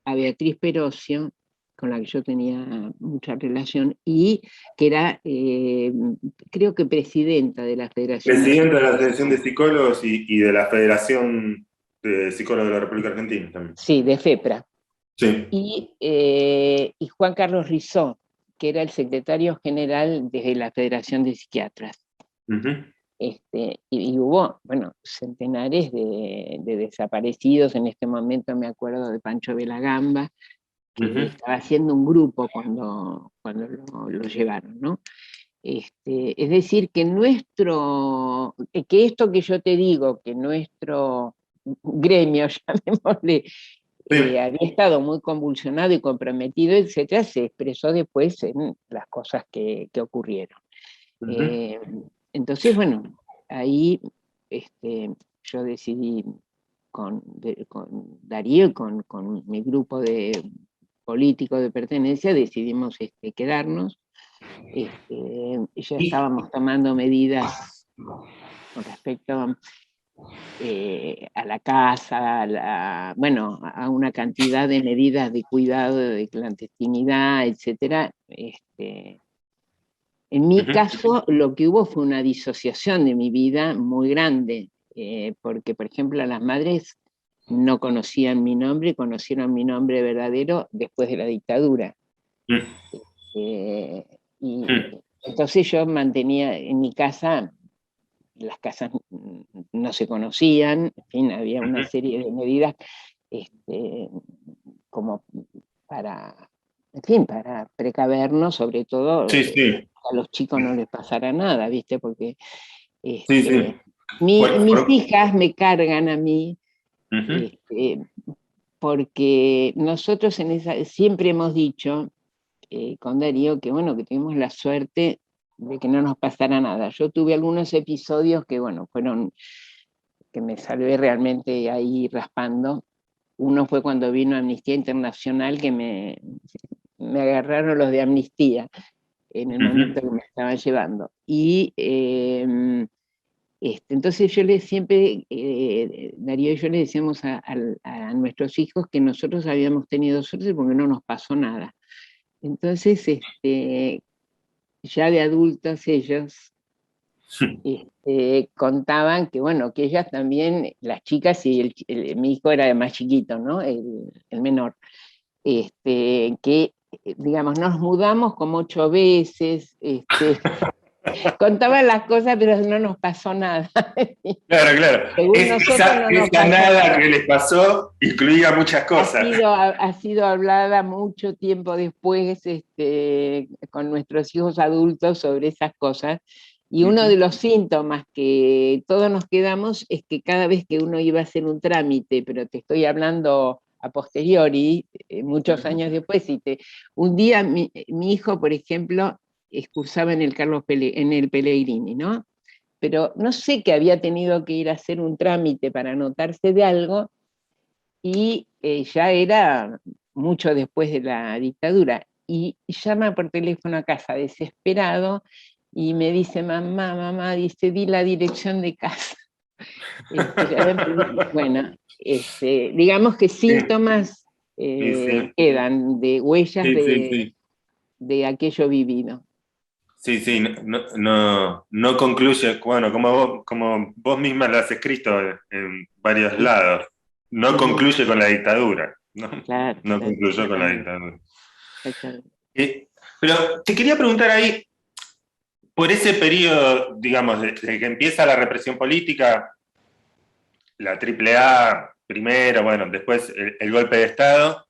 a Beatriz Perocio, con la que yo tenía mucha relación, y que era, creo que presidenta de la Federación presidente de Nacional la de Asociación de Psicólogos, Psicólogos y de la Federación de Psicólogos de la República Argentina también. sí, de FEPRA, Sí. y Juan Carlos Rizó, que era el secretario general de la Federación de Psiquiatras. Ujú, Y hubo, bueno, centenares de desaparecidos. En este momento me acuerdo de Pancho Belagamba, que ujú, estaba haciendo un grupo cuando lo llevaron, ¿no? Es decir, que esto que yo te digo, que nuestro gremio, llamémosle, sí. había estado muy convulsionado y comprometido, etcétera, se expresó después en las cosas que ocurrieron. Ujú, Eh, entonces, bueno, ahí yo decidí con Darío y con mi grupo de políticos de pertenencia, decidimos quedarnos. Ya estábamos tomando medidas con respecto a la casa, bueno, a una cantidad de medidas de cuidado, de clandestinidad, etcétera. En mi caso, lo que hubo fue una disociación de mi vida muy grande, porque, por ejemplo, las madres no conocían mi nombre, conocieron mi nombre verdadero después de la dictadura. Y entonces yo mantenía en mi casa, las casas no se conocían, en fin, había una serie de medidas como para, en fin, para precavernos, sobre todo Sí, sí, a los chicos no les pasara nada, ¿viste? Porque sí, sí. mis hijas me cargan a mí, Ujú. porque nosotros siempre hemos dicho con Darío que bueno, que tuvimos la suerte de que no nos pasara nada. Yo tuve algunos episodios que bueno, fueron, que me salvé realmente ahí raspando. Uno fue cuando vino Amnistía Internacional, que me agarraron los de Amnistía en el momento que me estaban llevando. Y entonces yo siempre, Darío y yo le decíamos a nuestros hijos que nosotros habíamos tenido suerte porque no nos pasó nada. Entonces, ya de adultos ellos contaban que, bueno, que ellas también, las chicas, y mi hijo era el más chiquito, ¿no? El menor, que, digamos, nos mudamos como 8 veces, contaban las cosas, pero no nos pasó nada. Claro, claro. Según nosotros no nos Esa pasó nada nada. que les pasó incluía muchas cosas. Ha sido hablada mucho tiempo después con nuestros hijos adultos sobre esas cosas. Y uno de los síntomas que todos nos quedamos es que cada vez que uno iba a hacer un trámite, pero te estoy hablando a posteriori, muchos años después, un día mi hijo, por ejemplo, excursaba en el en el Pellegrini, ¿no? Pero no sé que había tenido que ir a hacer un trámite para anotarse de algo, y ya era mucho después de la dictadura, y llama por teléfono a casa desesperado y me dice, mamá, dice, di la dirección de casa. Bueno, digamos que Sí, síntomas sí, sí. quedan de huellas Sí, sí, sí. de aquello vivido. Sí, sí, no concluye, bueno, como vos misma lo has escrito en varios Sí, lados, no ujú, concluye con la dictadura, ¿no? claro, No claro, concluyó con la exactamente, dictadura. exactamente. Pero te quería preguntar ahí, por ese periodo, digamos, desde que empieza la represión política, la AAA primero, bueno, después el golpe de Estado,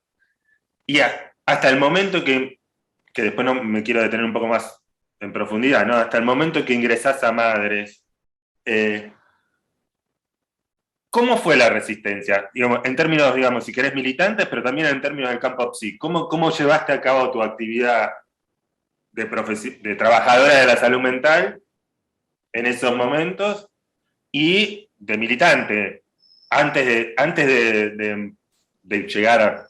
y hasta el momento que después no me quiero detener un poco más en profundidad, ¿no? Hasta el momento que ingresás a Madres, eh, ¿cómo fue la resistencia? Digamos, en términos, digamos, si querés militantes, pero también en términos del campo psi. ¿Cómo llevaste a cabo tu actividad de trabajadora de la salud mental en esos momentos y de militante antes de llegar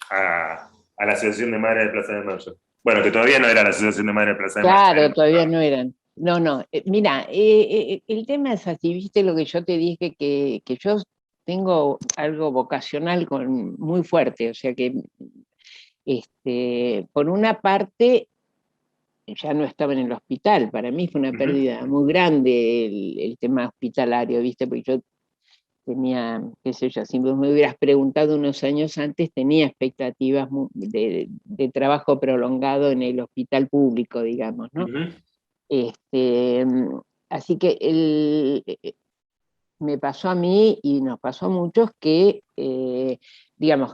a la Asociación de Madres de Plaza de Mayo? Bueno, que todavía no era la Asociación de Madres de Plaza de Mayo. Claro, todavía no eran. No, no. Mira, el tema es así, viste lo que yo te dije, que yo tengo algo vocacional muy fuerte, o sea que por una parte ya no estaba en el hospital, para mí fue una pérdida muy grande el tema hospitalario, viste, porque yo tenía, qué sé yo, si vos me hubieras preguntado unos años antes, tenía expectativas de trabajo prolongado en el hospital público, digamos, ¿no? Este, Así que me pasó a mí y nos pasó a muchos que, digamos,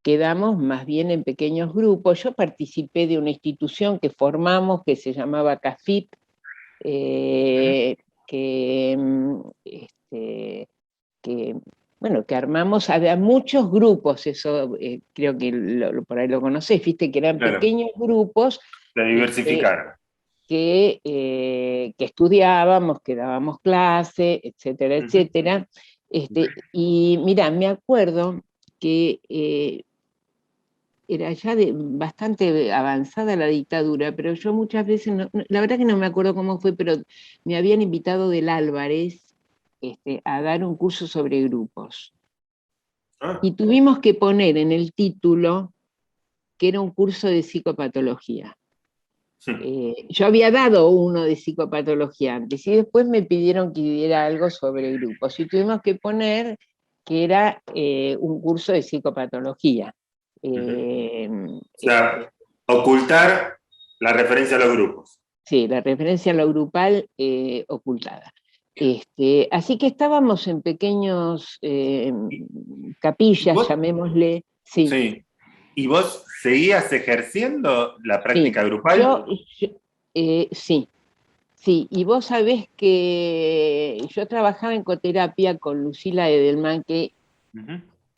quedamos más bien en pequeños grupos. Yo participé de una institución que formamos que se llamaba CAFIP, que, que, bueno, que armamos, había muchos grupos, eso creo que por ahí lo conocés, viste, que eran Claro, pequeños grupos. de este, diversificar. que estudiábamos, que dábamos clase, etcétera, etcétera. Y mira, me acuerdo que era ya bastante avanzada la dictadura, pero yo muchas veces, la verdad que no me acuerdo cómo fue, pero me habían invitado del Álvarez a dar un curso sobre grupos. Y tuvimos que poner en el título que era un curso de psicopatología. Yo había dado uno de psicopatología antes y después me pidieron que diera algo sobre grupos y tuvimos que poner que era un curso de psicopatología. O sea, ocultar la referencia a los grupos. Sí, la referencia a lo grupal ocultada. Así que estábamos en pequeños capillas, llamémosle. Sí. Sí. ¿Y vos seguías ejerciendo la práctica Sí, grupal? Sí, sí, y vos sabés que yo trabajaba en coterapia con Lucila Edelman, que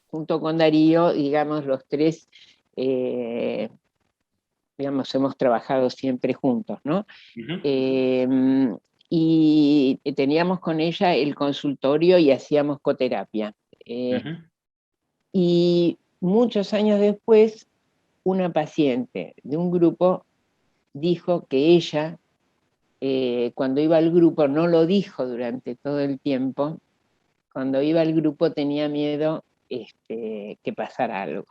junto con Darío, digamos, los tres, digamos, hemos trabajado siempre juntos, ¿no? Y teníamos con ella el consultorio y hacíamos coterapia. Y muchos años después, una paciente de un grupo dijo que ella, cuando iba al grupo, no lo dijo durante todo el tiempo, cuando iba al grupo tenía miedo que pasara algo.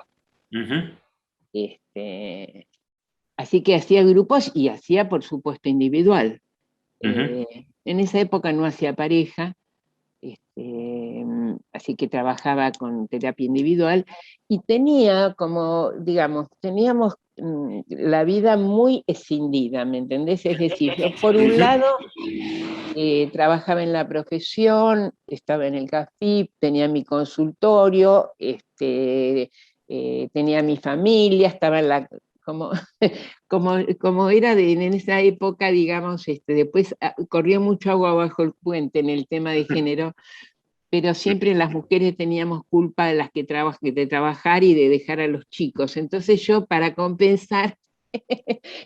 Así que hacía grupos y hacía, por supuesto, individual. En esa época no hacía pareja, así que trabajaba con terapia individual y tenía como, digamos, teníamos la vida muy escindida, ¿me entendés? Es decir, yo por un lado trabajaba en la profesión, estaba en el CAFIP, tenía mi consultorio, tenía mi familia, estaba en la... Como, como era en esa época, digamos, después corrió mucho agua bajo el puente en el tema de género, pero siempre las mujeres teníamos culpa de las de trabajar y de dejar a los chicos. Entonces yo, para compensar,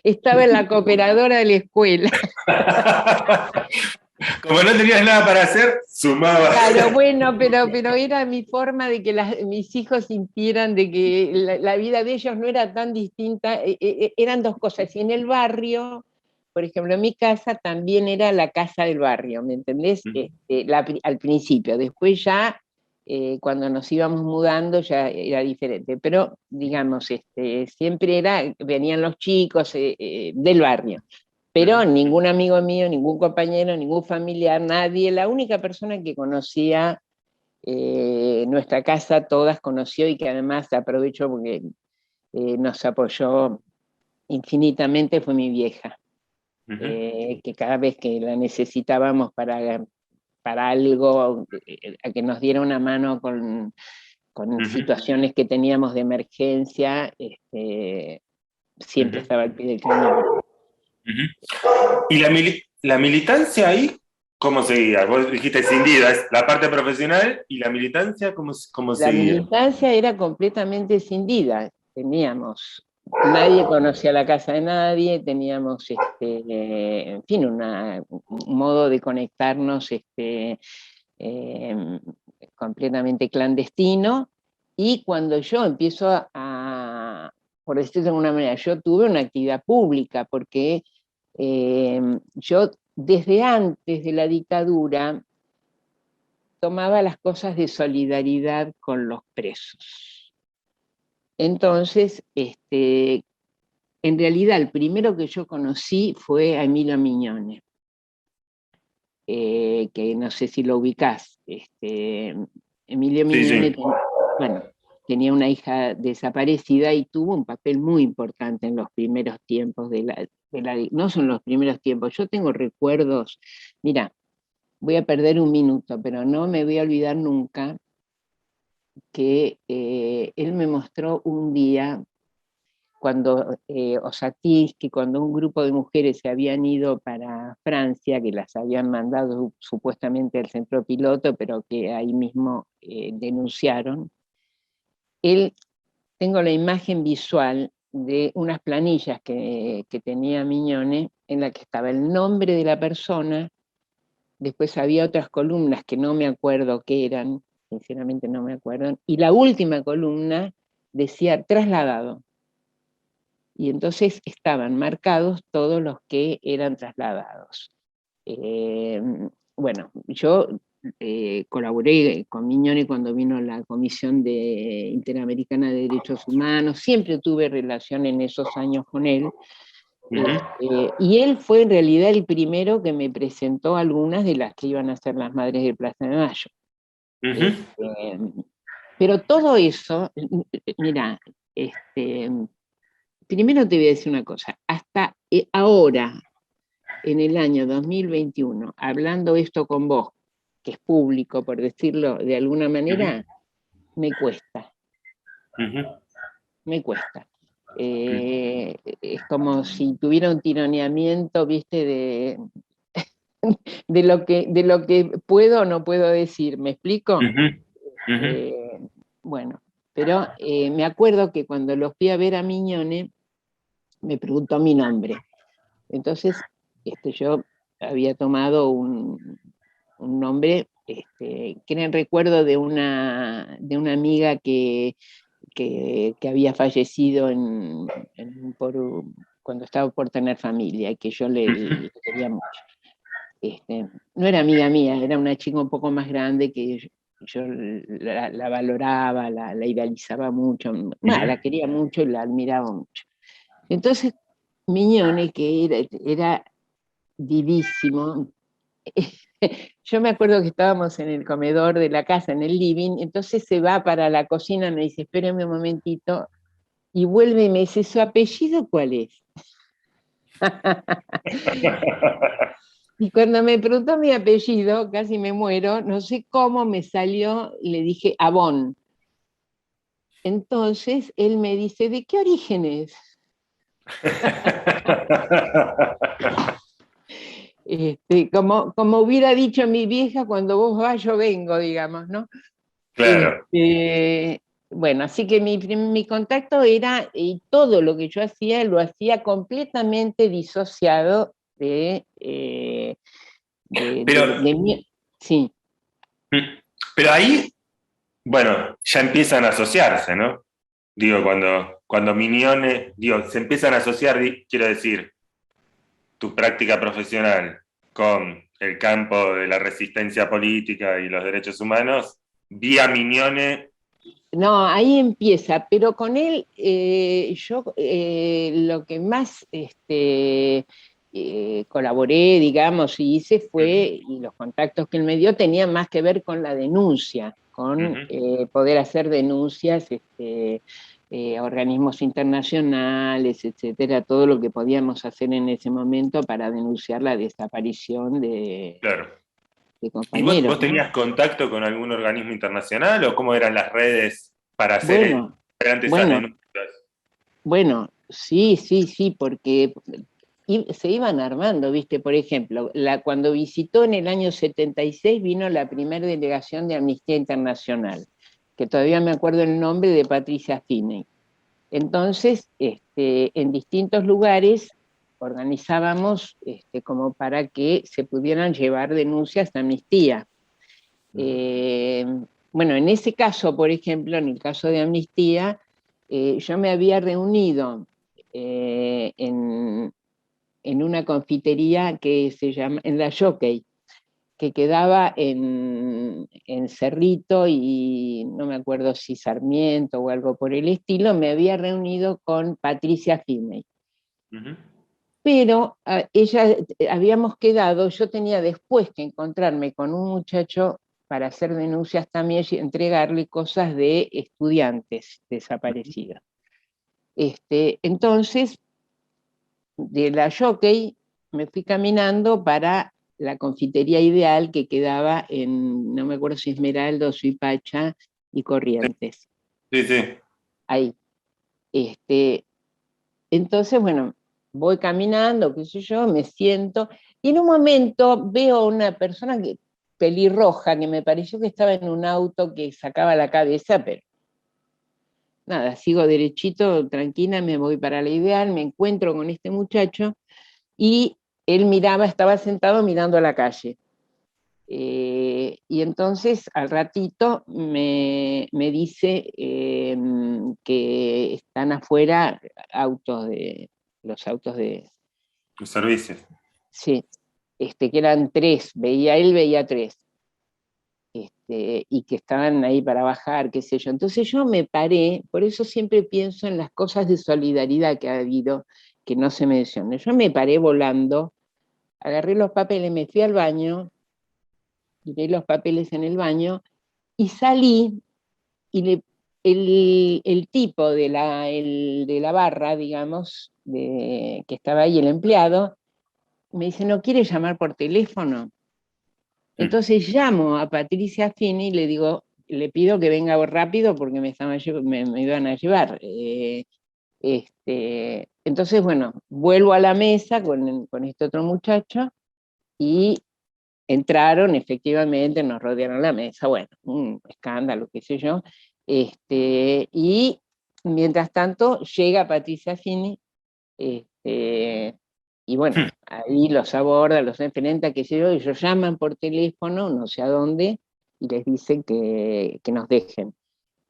estaba en la cooperadora de la escuela. Como no tenías nada para hacer, sumaba. Claro, bueno, pero era mi forma de que mis hijos sintieran de que la vida de ellos no era tan distinta, eran dos cosas. Y en el barrio, por ejemplo, en mi casa también era la casa del barrio, ¿me entendés? Al principio, después ya, cuando nos íbamos mudando, ya era diferente. Pero, digamos, siempre venían los chicos del barrio. Pero ningún amigo mío, ningún compañero, ningún familiar, nadie, la única persona que conocía nuestra casa, todas conoció y que además aprovecho porque nos apoyó infinitamente, fue mi vieja, que cada vez que la necesitábamos para algo, a que nos diera una mano con situaciones que teníamos de emergencia, siempre estaba al pie del cañón. ¿Y la militancia ahí, cómo seguía? Vos dijiste escindida, es la parte profesional, y la militancia, ¿cómo La seguía? militancia era completamente escindida. Nadie conocía la casa de nadie, teníamos, en fin, un modo de conectarnos completamente clandestino. Y cuando yo empiezo por decirlo de alguna manera, yo tuve una actividad pública, porque yo desde antes de la dictadura tomaba las cosas de solidaridad con los presos. Entonces, en realidad el primero que yo conocí fue a Emilio Miñone, que no sé si lo ubicás. Emilio Miñone, Sí. bueno, tenía una hija desaparecida y tuvo un papel muy importante en los primeros tiempos no son los primeros tiempos, yo tengo recuerdos, mira, voy a perder un minuto, pero no me voy a olvidar nunca que él me mostró un día cuando que cuando un grupo de mujeres se habían ido para Francia, que las habían mandado supuestamente al centro piloto, pero que ahí mismo denunciaron, tengo la imagen visual de unas planillas que tenía Miñone, en la que estaba el nombre de la persona, después había otras columnas que no me acuerdo qué eran, sinceramente no me acuerdo, y la última columna decía trasladado. Y entonces estaban marcados todos los que eran trasladados. Bueno, yo colaboré con Mignone cuando vino la Comisión Interamericana de Derechos Humanos, siempre tuve relación en esos años con él, y él fue en realidad el primero que me presentó algunas de las que iban a ser las Madres de Plaza de Mayo. Pero todo eso, mira, primero te voy a decir una cosa, hasta ahora, en el año 2021, hablando esto con vos, que es público, por decirlo de alguna manera, me cuesta. Me cuesta. Es como si tuviera un tironeamiento, viste, de lo que puedo o no puedo decir. ¿Me explico? Bueno, pero me acuerdo que cuando los fui a ver a Mignone, me preguntó mi nombre. Entonces, yo había tomado un nombre que era en recuerdo de una amiga que había fallecido cuando estaba por tener familia y que yo le quería mucho. No era amiga mía, era una chica un poco más grande que yo la valoraba, la idealizaba mucho, la quería mucho y la admiraba mucho. Entonces, Mignone, que era vivísimo. Yo me acuerdo que estábamos en el comedor de la casa, en el living, entonces se va para la cocina, me dice, espérame un momentito, y vuelve y me dice, ¿su apellido cuál es? Y cuando me preguntó mi apellido, casi me muero, no sé cómo me salió, le dije, Abón. Entonces él me dice, ¿de qué origen es? Como hubiera dicho mi vieja, cuando vos vas yo vengo, digamos, ¿no? Claro. Bueno, así que mi contacto era, y todo lo que yo hacía, lo hacía completamente disociado Pero, de mí. Sí. pero ahí, bueno, ya empiezan a asociarse, ¿no? Digo, cuando Mignone, digo, se empiezan a asociar, quiero decir, tu práctica profesional con el campo de la resistencia política y los derechos humanos, vía Mignone. No, ahí empieza, pero con él yo lo que más colaboré, digamos, y hice fue, y los contactos que él me dio tenían más que ver con la denuncia, con poder hacer denuncias, organismos internacionales, etcétera, todo lo que podíamos hacer en ese momento para denunciar la desaparición Claro. de ¿Y compañeros, vos ¿no? tenías contacto con algún organismo internacional o cómo eran las redes para hacer Bueno, esas bueno, denuncias? Bueno, sí, sí, sí, porque se iban armando, ¿viste? Por ejemplo, cuando visitó en el año 76 vino la primera delegación de Amnistía Internacional, que todavía me acuerdo el nombre de Patricia Finney. Entonces, en distintos lugares organizábamos como para que se pudieran llevar denuncias a Amnistía. Eh, bueno, en ese caso, por ejemplo, en el caso de Amnistía, yo me había reunido en una confitería que se llama, en la Jockey, que quedaba en Cerrito y no me acuerdo si Sarmiento o algo por el estilo, me había reunido con Patricia Finney. Pero ella, habíamos quedado, yo tenía después que encontrarme con un muchacho para hacer denuncias también y entregarle cosas de estudiantes desaparecidos. Entonces, de la Jockey me fui caminando para la confitería Ideal que quedaba en, no me acuerdo si Esmeralda o Suipacha y Corrientes. Sí, sí. Ahí. Entonces, bueno, voy caminando, qué sé yo, me siento, y en un momento veo a una persona pelirroja que me pareció que estaba en un auto que sacaba la cabeza, pero nada, sigo derechito, tranquila, me voy para la Ideal, me encuentro con este muchacho y él miraba, estaba sentado mirando a la calle. Y entonces al ratito me dice que están afuera los autos de, Los servicios. sí, que eran tres, veía él, veía tres, y que estaban ahí para bajar, qué sé yo. Entonces yo me paré, por eso siempre pienso en las cosas de solidaridad que ha habido, que no se mencionan. Yo me paré volando, agarré los papeles, me fui al baño, tiré los papeles en el baño y salí y el tipo de la barra, digamos, que estaba ahí, el empleado, me dice, ¿no quiere llamar por teléfono? Entonces llamo a Patricia Fini y le digo, le pido que venga rápido porque me iban a llevar. Entonces, bueno, vuelvo a la mesa con este otro muchacho y entraron, efectivamente, nos rodearon la mesa, bueno, un escándalo, qué sé yo. Y mientras tanto llega Patricia Fini, y bueno, ahí los aborda, los enfrenta, qué sé yo, y ellos llaman por teléfono, no sé a dónde, y les dicen que nos dejen.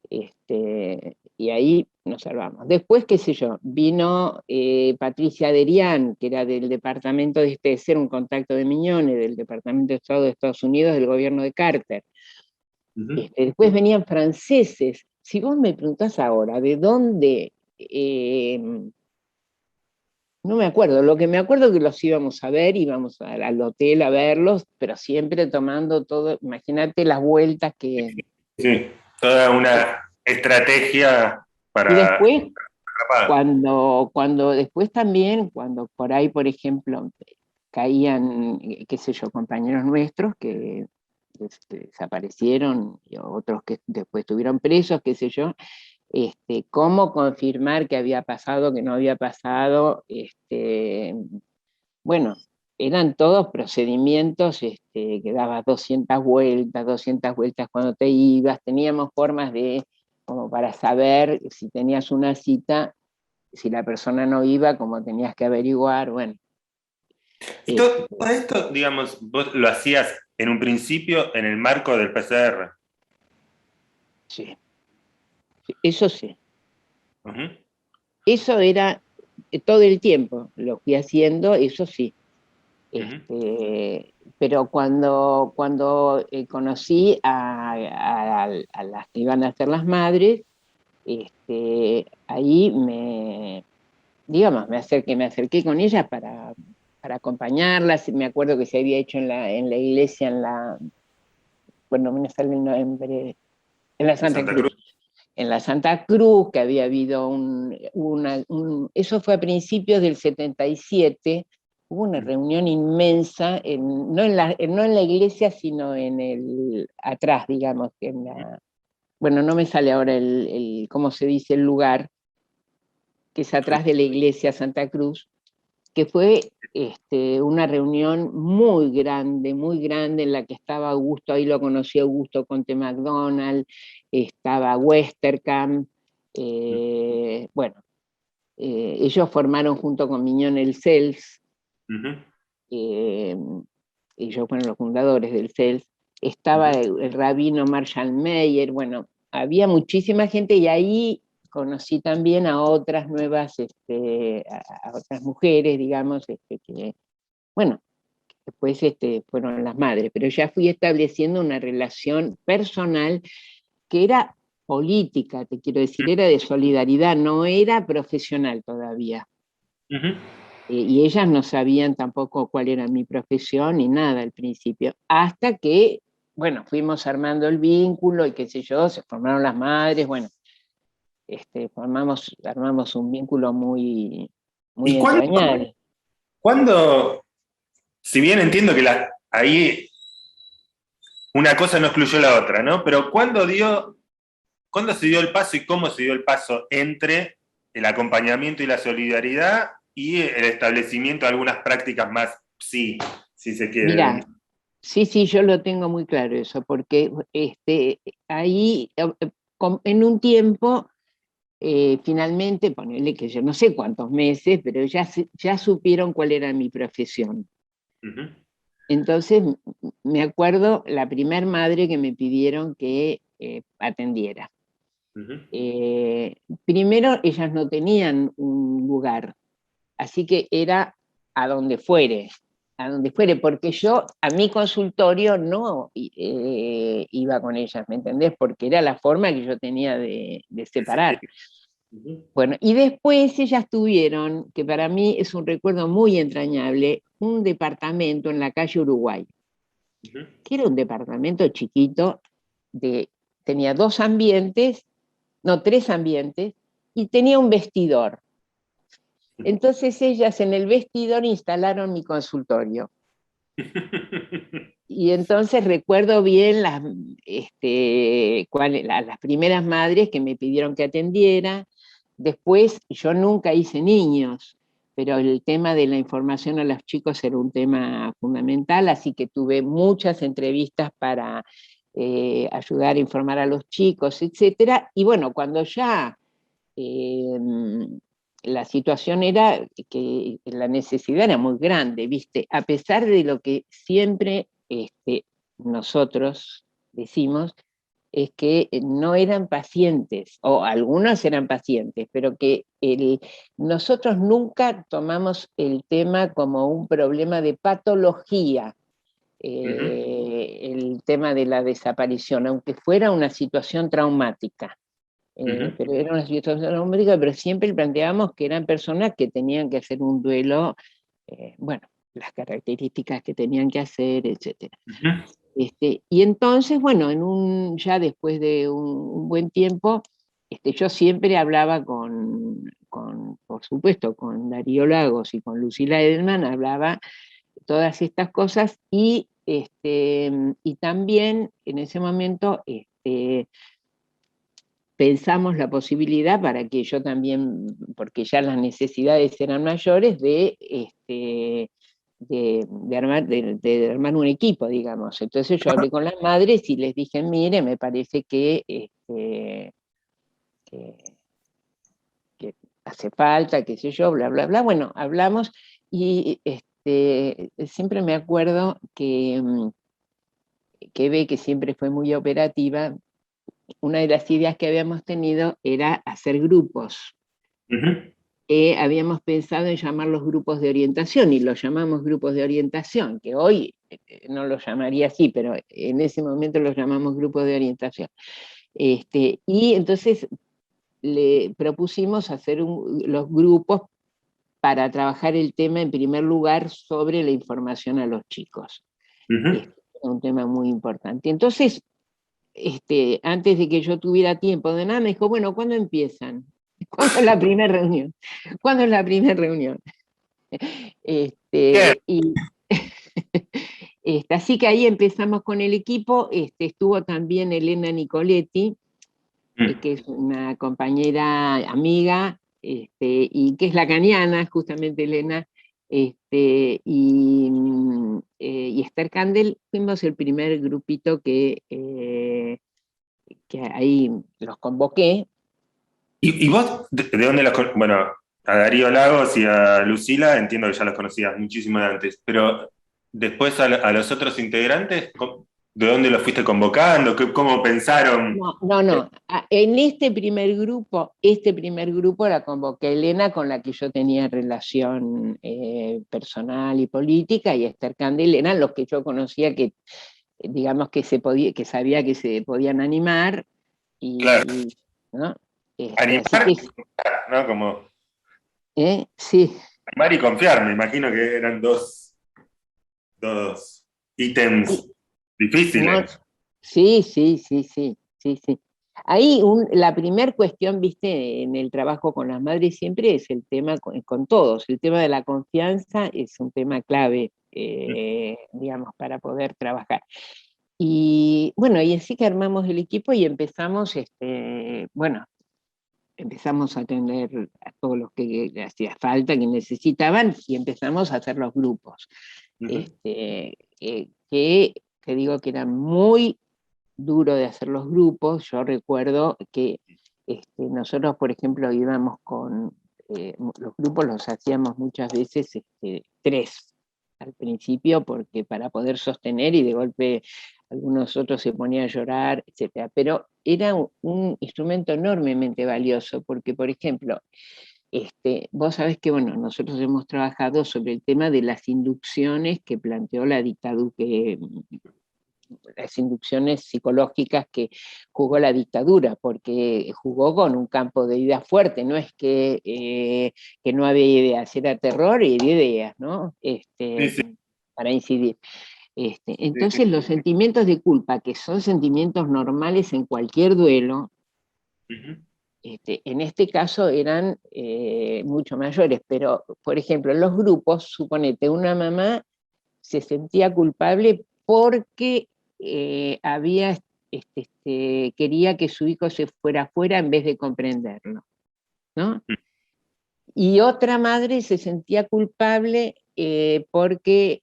Y ahí nos salvamos. Después, qué sé yo, vino Patricia Derian, que era del departamento de ser un contacto de Miñones, del Departamento de Estado de Estados Unidos, del gobierno de Carter. Después venían franceses. Si vos me preguntás ahora de dónde, no me acuerdo, lo que me acuerdo es que los íbamos a ver, íbamos al hotel a verlos, pero siempre tomando todo, imagínate las vueltas que... Sí, toda una estrategia Y para después atrapar. cuando después también, cuando por ahí, por ejemplo, caían, qué sé yo, compañeros nuestros que desaparecieron, y otros que después estuvieron presos, qué sé yo, cómo confirmar que había pasado, que no había pasado, bueno, eran todos procedimientos que dabas 200 vueltas cuando te ibas, teníamos formas de, como para saber si tenías una cita, si la persona no iba, como tenías que averiguar, bueno. Y Eh, todo esto, digamos, vos lo hacías en un principio en el marco del PCR. sí, eso sí. Ujú, Eso era todo el tiempo, lo fui haciendo, eso sí. ujú. Pero cuando conocí a las que iban a ser las madres, ahí digamos, me acerqué con ellas para acompañarlas. Me acuerdo que se había hecho en la iglesia, bueno, no me sale el nombre, en la En Santa Santa Cruz. Cruz. En la Santa Cruz, que había habido eso fue a principios del 77, hubo una reunión inmensa, no en la iglesia, sino atrás, digamos, bueno, no me sale ahora cómo se dice el lugar, que es atrás de la iglesia Santa Cruz, que fue una reunión muy grande, en la que estaba Augusto, ahí lo conocí Augusto Conte MacDonald, estaba Westerkamp, bueno, ellos formaron junto con Miñón el CELS, Ujú, eh, ellos fueron los fundadores del CELS, estaba ujú. el rabino Marshall Meyer, bueno, había muchísima gente y ahí conocí también a otras nuevas, a otras mujeres, digamos, que, bueno, después fueron las madres, pero ya fui estableciendo una relación personal que era política, te quiero decir, era de solidaridad, no era profesional todavía. Ujú. Y ellas no sabían tampoco cuál era mi profesión ni nada al principio, hasta que, bueno, fuimos armando el vínculo y qué sé yo, se formaron las madres, bueno, armamos un vínculo muy, ¿Y muy entrañable. cuándo, si bien entiendo que ahí una cosa no excluyó la otra, ¿no? Pero ¿cuándo se dio el paso y cómo se dio el paso entre el acompañamiento y la solidaridad y el establecimiento de algunas prácticas más, sí, si se quiere? Mirá, sí, sí, yo lo tengo muy claro eso, porque ahí, en un tiempo, finalmente, ponele que yo no sé cuántos meses, pero ya supieron cuál era mi profesión. Ujú, Entonces, me acuerdo la primer madre que me pidieron que atendiera. ujú, Eh, Primero, ellas no tenían un lugar, así que era a donde fuere, porque yo a mi consultorio no iba con ellas, ¿me entendés? Porque era la forma que yo tenía de separar. ujú, Bueno, y después ellas tuvieron, que para mí es un recuerdo muy entrañable, un departamento en la calle Uruguay, ujú. que era un departamento chiquito, de, tenía dos ambientes, no, tres ambientes, y tenía un vestidor. Entonces ellas en el vestidor instalaron mi consultorio. Y entonces recuerdo bien las primeras madres que me pidieron que atendiera. Después yo nunca hice niños, pero el tema de la información a los chicos era un tema fundamental, así que tuve muchas entrevistas para ayudar a informar a los chicos, etcétera. Y bueno, cuando ya eh, la situación era que la necesidad era muy grande, ¿viste? A pesar de lo que siempre nosotros decimos, es que no eran pacientes, o algunos eran pacientes, pero que nosotros nunca tomamos el tema como un problema de patología, Ujú, el tema de la desaparición, aunque fuera una situación traumática. ujú. Pero era una situación traumática, pero siempre planteábamos que eran personas que tenían que hacer un duelo, bueno, las características que tenían que hacer, etcétera. Ujú. Y entonces, bueno, ya después de un buen tiempo, yo siempre hablaba por supuesto, con Darío Lagos y con Lucila Edelman, hablaba todas estas cosas y también en ese momento pensamos la posibilidad para que yo también, porque ya las necesidades eran mayores, de armar un equipo, digamos. Entonces yo hablé con las madres y les dije, mire, me parece que, que hace falta, qué sé yo, bla, bla, bla. Bueno, hablamos y siempre me acuerdo que ve que siempre fue muy operativa. Una de las ideas que habíamos tenido era hacer grupos. Ujú. Habíamos pensado en llamar los grupos de orientación y los llamamos grupos de orientación, que hoy no los llamaría así, pero en ese momento los llamamos grupos de orientación. Y entonces le propusimos hacer los grupos para trabajar el tema en primer lugar sobre la información a los chicos. Ujú. Este, un tema muy importante. Entonces, antes de que yo tuviera tiempo de nada, me dijo, bueno, ¿cuándo empiezan? ¿Cuándo es la primera reunión? ¿Cuándo es la primera reunión? Bien. Y así que ahí empezamos con el equipo. Estuvo también Elena Nicoletti, Mm. que es una compañera amiga, y que es lacaniana, justamente Elena, y Esther Candel, fuimos el primer grupito que ahí los convoqué. ¿Y vos, de dónde bueno, a Darío Lagos y a Lucila entiendo que ya los conocías muchísimo de antes, pero después a los otros integrantes, ¿de dónde los fuiste convocando? ¿Cómo pensaron? No, no, no. En este primer grupo la convoqué a Elena, con la que yo tenía relación personal y política, y Esther Candel eran los que yo conocía que, digamos, que sabía que se podían animar, Claro, y, ¿no? Así animar que, y confiar, ¿no? Como sí. animar y confiar, me imagino que eran dos ítems No, difíciles. sí, sí, sí, sí, sí, sí. Ahí la primer cuestión, viste, en el trabajo con las madres siempre es el tema con todos, el tema de la confianza es un tema clave, digamos, para poder trabajar. Y bueno, y así que armamos el equipo y empezamos, bueno, empezamos a atender a todos los que le hacía falta, que necesitaban, y empezamos a hacer los grupos. Ujú. Que digo que era muy duro de hacer los grupos. Yo recuerdo que Nosotros, por ejemplo, íbamos con los grupos, los hacíamos muchas veces 3 al principio, porque para poder sostener, y de golpe algunos otros se ponían a llorar, etcétera. Pero era un instrumento enormemente valioso, porque, por ejemplo, vos sabés que, bueno, nosotros hemos trabajado sobre el tema de las inducciones que planteó la dictadura, las inducciones psicológicas que jugó la dictadura, porque jugó con un campo de ideas fuerte, no es que no había ideas, era terror y ideas, ¿no? Sí, sí, Para incidir. sí, Entonces sí. los sentimientos de culpa, que son sentimientos normales en cualquier duelo, Ujú. en este caso eran mucho mayores, pero por ejemplo en los grupos, suponete, una mamá se sentía culpable porque quería que su hijo se fuera afuera en vez de comprenderlo, ¿no? Y otra madre se sentía culpable porque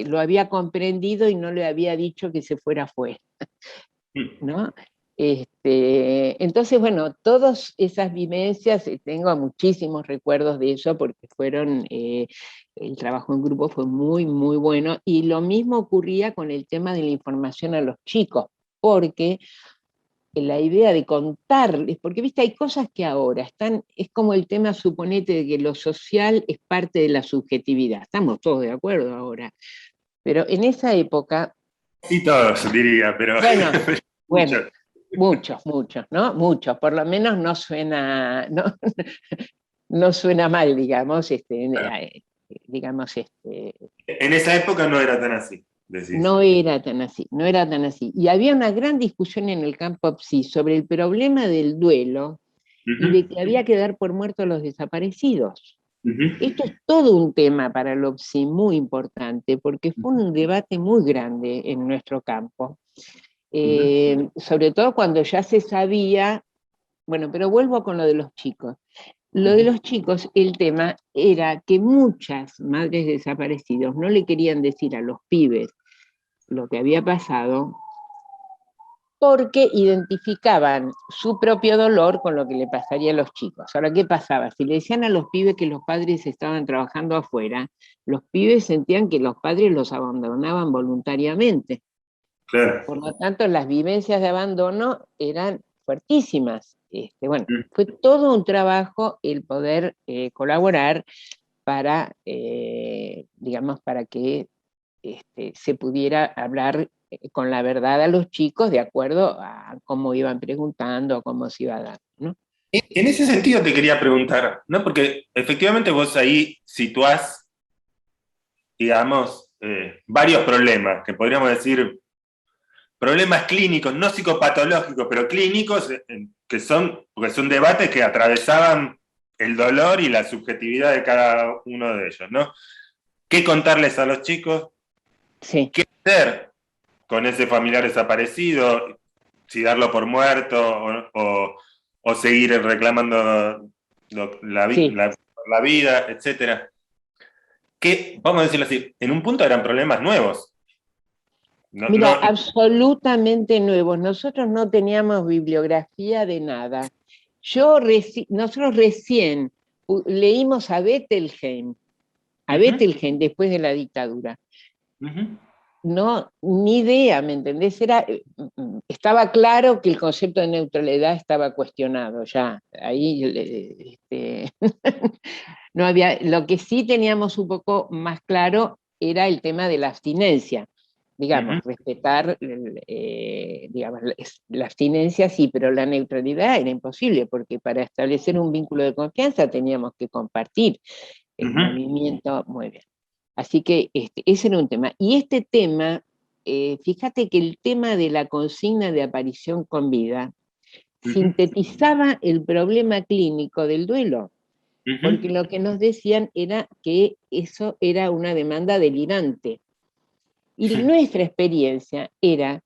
lo había comprendido y no le había dicho que se fuera afuera, ¿no? Entonces, bueno, todas esas vivencias, tengo muchísimos recuerdos de eso porque el trabajo en grupo fue muy, muy bueno, y lo mismo ocurría con el tema de la información a los chicos, porque la idea de contarles, porque viste, hay cosas que ahora es como el tema, suponete, de que lo social es parte de la subjetividad, estamos todos de acuerdo ahora, pero en esa época, Sí, todos, diría, pero bueno, bueno, muchos. muchos, muchos, ¿no? Muchos, por lo menos no suena, no, no suena mal, digamos, digamos, En esa época no era tan así, decís. no era tan así, no era tan así. Y había una gran discusión en el campo PSI sobre el problema del duelo y Ujú, de que había que dar por muertos a los desaparecidos. ujú, Esto es todo un tema para el OPSI muy importante, porque fue un debate muy grande en nuestro campo. ujú, Sobre todo cuando ya se sabía, bueno, pero vuelvo con lo de los chicos. Lo de ujú. los chicos, el tema era que muchas madres desaparecidos no le querían decir a los pibes lo que había pasado porque identificaban su propio dolor con lo que le pasaría a los chicos. Ahora, ¿qué pasaba? Si le decían a los pibes que los padres estaban trabajando afuera, los pibes sentían que los padres los abandonaban voluntariamente. Claro. Por lo tanto, las vivencias de abandono eran fuertísimas. Bueno, Mm. fue todo un trabajo el poder colaborar para, digamos, para que se pudiera hablar con la verdad a los chicos de acuerdo a cómo iban preguntando, cómo se iba a dar, ¿no? En ese sentido te quería preguntar, ¿no? Porque efectivamente vos ahí situás, digamos, varios problemas, que podríamos decir problemas clínicos, no psicopatológicos, pero clínicos, porque son debates que atravesaban el dolor y la subjetividad de cada uno de ellos, ¿no? ¿Qué contarles a los chicos? Sí, ¿Qué hacer con ese familiar desaparecido? Si darlo por muerto o seguir reclamando sí. la vida, etcétera. Que, vamos a decirlo así, en un punto eran problemas nuevos. No, Mira, no, absolutamente nuevos. Nosotros no teníamos bibliografía de nada. Nosotros recién leímos a uh-huh, Bettelheim después de la dictadura. uh-huh, No, ni idea, ¿me entendés? Estaba claro que el concepto de neutralidad estaba cuestionado ya. Ahí no había. Lo que sí teníamos un poco más claro era el tema de la abstinencia. uh-huh. Digamos, respetar, digamos, la abstinencia sí, pero la neutralidad era imposible, porque para establecer un vínculo de confianza teníamos que compartir el Uh-huh. movimiento. Muy bien. Así que ese era un tema. Y este tema, fíjate que el tema de la consigna de aparición con vida Uh-huh. sintetizaba el problema clínico del duelo, porque Uh-huh. lo que nos decían era que eso era una demanda delirante. Y nuestra experiencia era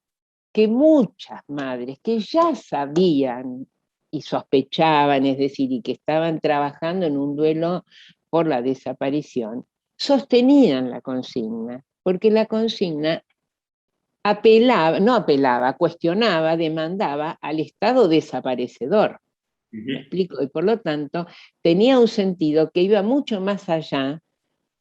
que muchas madres que ya sabían y sospechaban, es decir, y que estaban trabajando en un duelo por la desaparición, sostenían la consigna, porque la consigna cuestionaba, demandaba al Estado desaparecedor. ¿Me explico? Y por lo tanto, tenía un sentido que iba mucho más allá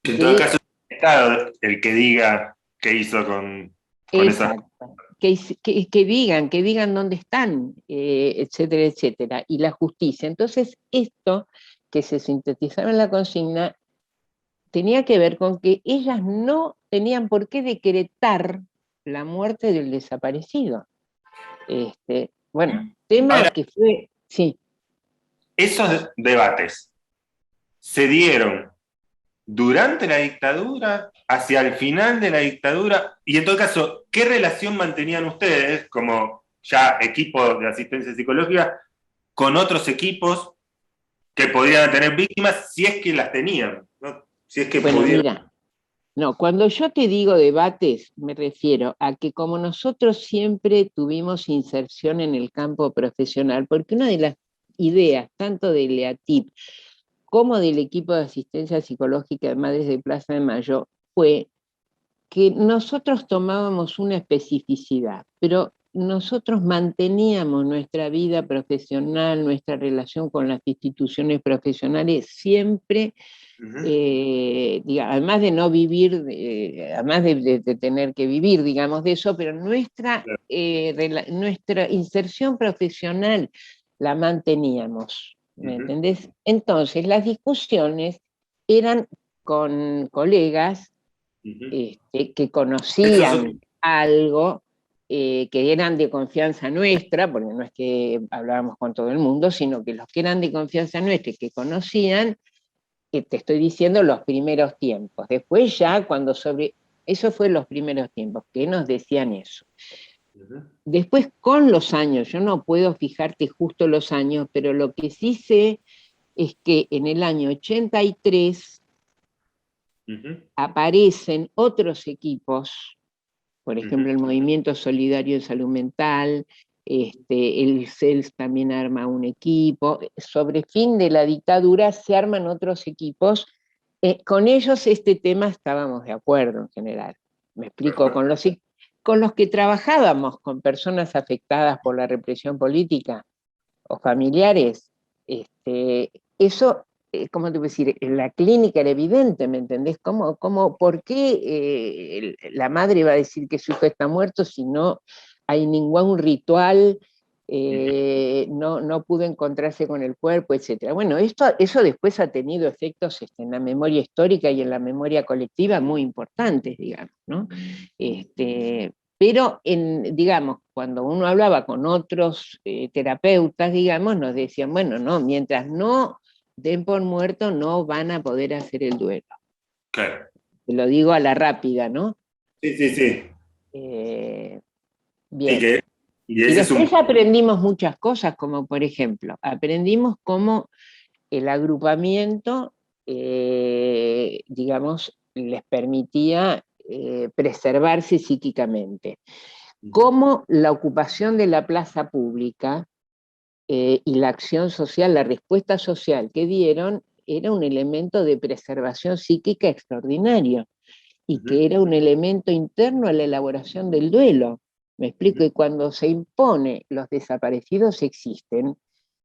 En todo de... caso, es el Estado el que diga qué hizo con esa... Exacto. Que digan dónde están, etcétera, etcétera, y la justicia. Entonces, esto que se sintetizaba en la consigna tenía que ver con que ellas no tenían por qué decretar la muerte del desaparecido. Bueno, tema Ahora, que fue, sí. esos debates se dieron durante la dictadura, hacia el final de la dictadura, y en todo caso, ¿qué relación mantenían ustedes como ya equipo de asistencia psicológica con otros equipos que podrían tener víctimas si es que las tenían, ¿no? Si es que Bueno, pudieron. mira, no, cuando yo te digo debates, me refiero a que como nosotros siempre tuvimos inserción en el campo profesional, porque una de las ideas, tanto de LEATIP como del equipo de asistencia psicológica de Madres de Plaza de Mayo, fue que nosotros tomábamos una especificidad, pero nosotros manteníamos nuestra vida profesional, nuestra relación con las instituciones profesionales siempre, además de no vivir, además de tener que vivir, digamos, de eso, pero nuestra inserción profesional la manteníamos, ¿me entendés? Entonces, las discusiones eran con colegas que conocían algo, que eran de confianza nuestra, porque no es que hablábamos con todo el mundo, sino que los que eran de confianza nuestra y que conocían, te estoy diciendo los primeros tiempos. Después ya cuando eso fue los primeros tiempos, que nos decían eso. Después con los años, yo no puedo fijarte justo los años, pero lo que sí sé es que en el año 83 aparecen otros equipos, por ejemplo, el Movimiento Solidario en Salud Mental, el CELS también arma un equipo, sobre fin de la dictadura se arman otros equipos, con ellos este tema estábamos de acuerdo en general, me explico, con los que trabajábamos con personas afectadas por la represión política o familiares, eso, ¿cómo te puedo decir? En la clínica era evidente, ¿me entendés? ¿Por qué la madre va a decir que su hijo está muerto si no hay ningún ritual, no pudo encontrarse con el cuerpo, etcétera? Bueno, eso después ha tenido efectos en la memoria histórica y en la memoria colectiva muy importantes, digamos, ¿no? Pero, digamos, cuando uno hablaba con otros terapeutas, digamos, nos decían, bueno, no, mientras no den por muerto, no van a poder hacer el duelo. Claro. Te lo digo a la rápida, ¿no? Sí, sí, sí. Bien. Y Y ese es un... después aprendimos muchas cosas, como por ejemplo, aprendimos cómo el agrupamiento, digamos, les permitía preservarse psíquicamente. Cómo la ocupación de la plaza pública y la acción social, la respuesta social que dieron, era un elemento de preservación psíquica extraordinario y que era un elemento interno a la elaboración del duelo. Me explico, y cuando se impone los desaparecidos existen,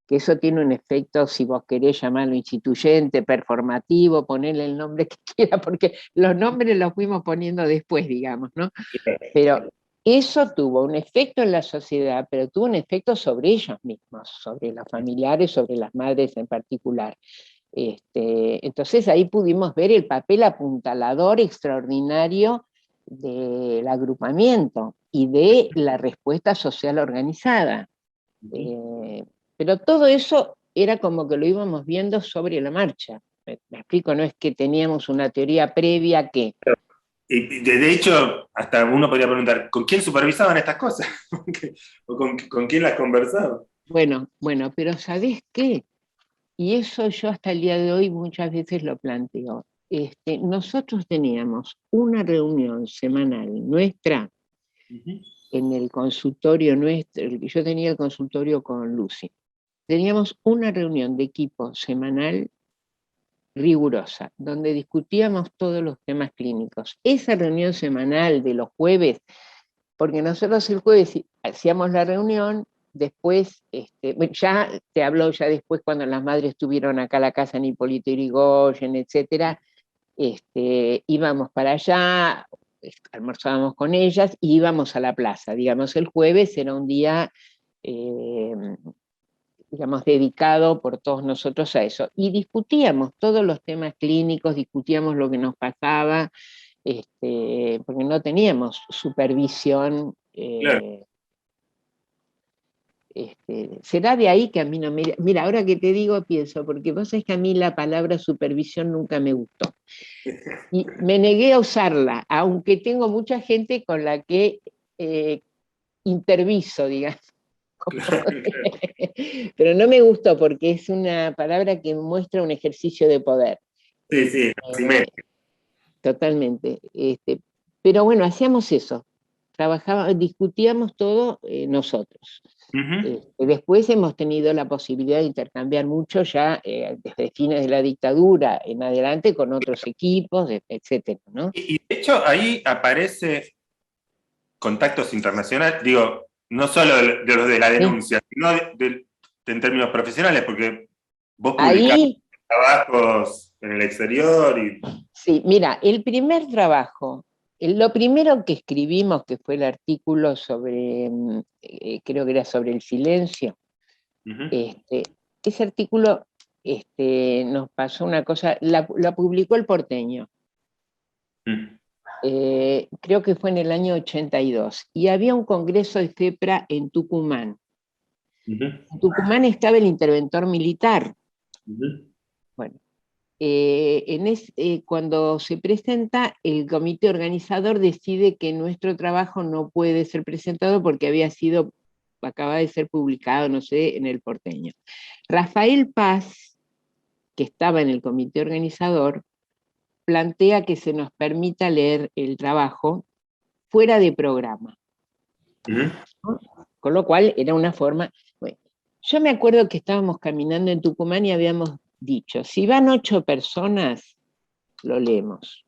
que eso tiene un efecto, si vos querés llamarlo instituyente, performativo, ponerle el nombre que quiera, porque los nombres los fuimos poniendo después, digamos, ¿no? Pero eso tuvo un efecto en la sociedad, pero tuvo un efecto sobre ellos mismos, sobre los familiares, sobre las madres en particular. Entonces ahí pudimos ver el papel apuntalador extraordinario del agrupamiento y de la respuesta social organizada. Pero todo eso era como que lo íbamos viendo sobre la marcha. Me explico, no es que teníamos una teoría previa que... Y de hecho, hasta uno podría preguntar, ¿con quién supervisaban estas cosas? ¿O con quién las conversaban? Bueno, pero ¿sabés qué? Y eso yo hasta el día de hoy muchas veces lo planteo. Nosotros teníamos una reunión semanal nuestra en el consultorio nuestro, yo tenía el consultorio con Lucy. Teníamos una reunión de equipo semanal rigurosa, donde discutíamos todos los temas clínicos. Esa reunión semanal de los jueves, porque nosotros el jueves hacíamos la reunión, después, bueno, ya te hablo ya después cuando las madres estuvieron acá a la casa en Hipólito Yrigoyen, etcétera, íbamos para allá, almorzábamos con ellas y íbamos a la plaza. Digamos, el jueves era un día, eh, digamos, dedicado por todos nosotros a eso. Y discutíamos todos los temas clínicos, discutíamos lo que nos pasaba, porque no teníamos supervisión. Claro. Será de ahí que a mí no me... Mira, ahora que te digo, pienso, porque vos sabés que a mí la palabra supervisión nunca me gustó. Y me negué a usarla, aunque tengo mucha gente con la que interviso, digamos. Claro, claro. Pero no me gustó porque es una palabra que muestra un ejercicio de poder. Sí, sí, así me. Totalmente. Pero bueno, hacíamos eso. Discutíamos todo nosotros. Ujú. Después hemos tenido la posibilidad de intercambiar mucho ya desde fines de la dictadura en adelante con otros equipos, etcétera, ¿no? Y de hecho ahí aparece contactos internacionales, digo, no solo de los de la Sí. denuncia, sino en términos profesionales, porque vos publicás Ahí, trabajos en el exterior y... sí, mira, el primer trabajo, lo primero que escribimos, que fue el artículo sobre, creo que era sobre el silencio, Ujú. este, ese artículo nos pasó una cosa, la publicó El Porteño, Mm. creo que fue en el año 82, y había un congreso de FEPRA en Tucumán. Ujú. En Tucumán estaba el interventor militar. Ujú. Bueno, cuando se presenta, el comité organizador decide que nuestro trabajo no puede ser presentado porque acaba de ser publicado, no sé, en El Porteño. Rafael Paz, que estaba en el comité organizador, plantea que se nos permita leer el trabajo fuera de programa, Ujú. ¿no? Con lo cual era una forma... Bueno, yo me acuerdo que estábamos caminando en Tucumán y habíamos dicho, si van 8 personas, lo leemos.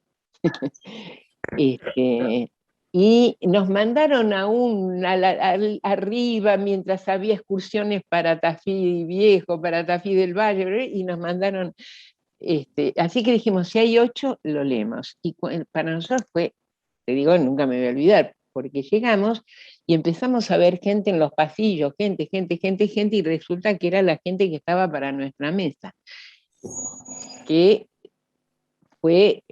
Y nos mandaron arriba mientras había excursiones para Tafí Viejo, para Tafí del Valle, y nos mandaron, así que dijimos, si hay 8, lo leemos. Y para nosotros fue, te digo, nunca me voy a olvidar, porque llegamos y empezamos a ver gente en los pasillos, gente, y resulta que era la gente que estaba para nuestra mesa, que fue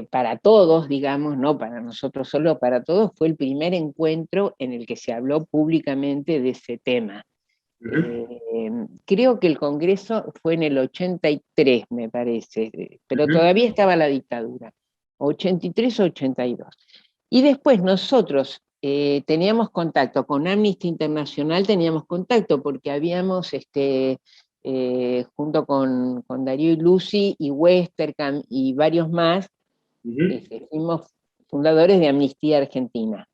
para todos, digamos, no para nosotros solo, para todos, fue el primer encuentro en el que se habló públicamente de ese tema. Ujú. Creo que el Congreso fue en el 83, me parece, pero Ujú. todavía estaba la dictadura, 83 o 82. Y después nosotros teníamos contacto con Amnesty Internacional, teníamos contacto porque habíamos, junto con Darío y Lucy y Westerkamp y varios más, Ujú. fuimos fundadores de Amnistía Argentina.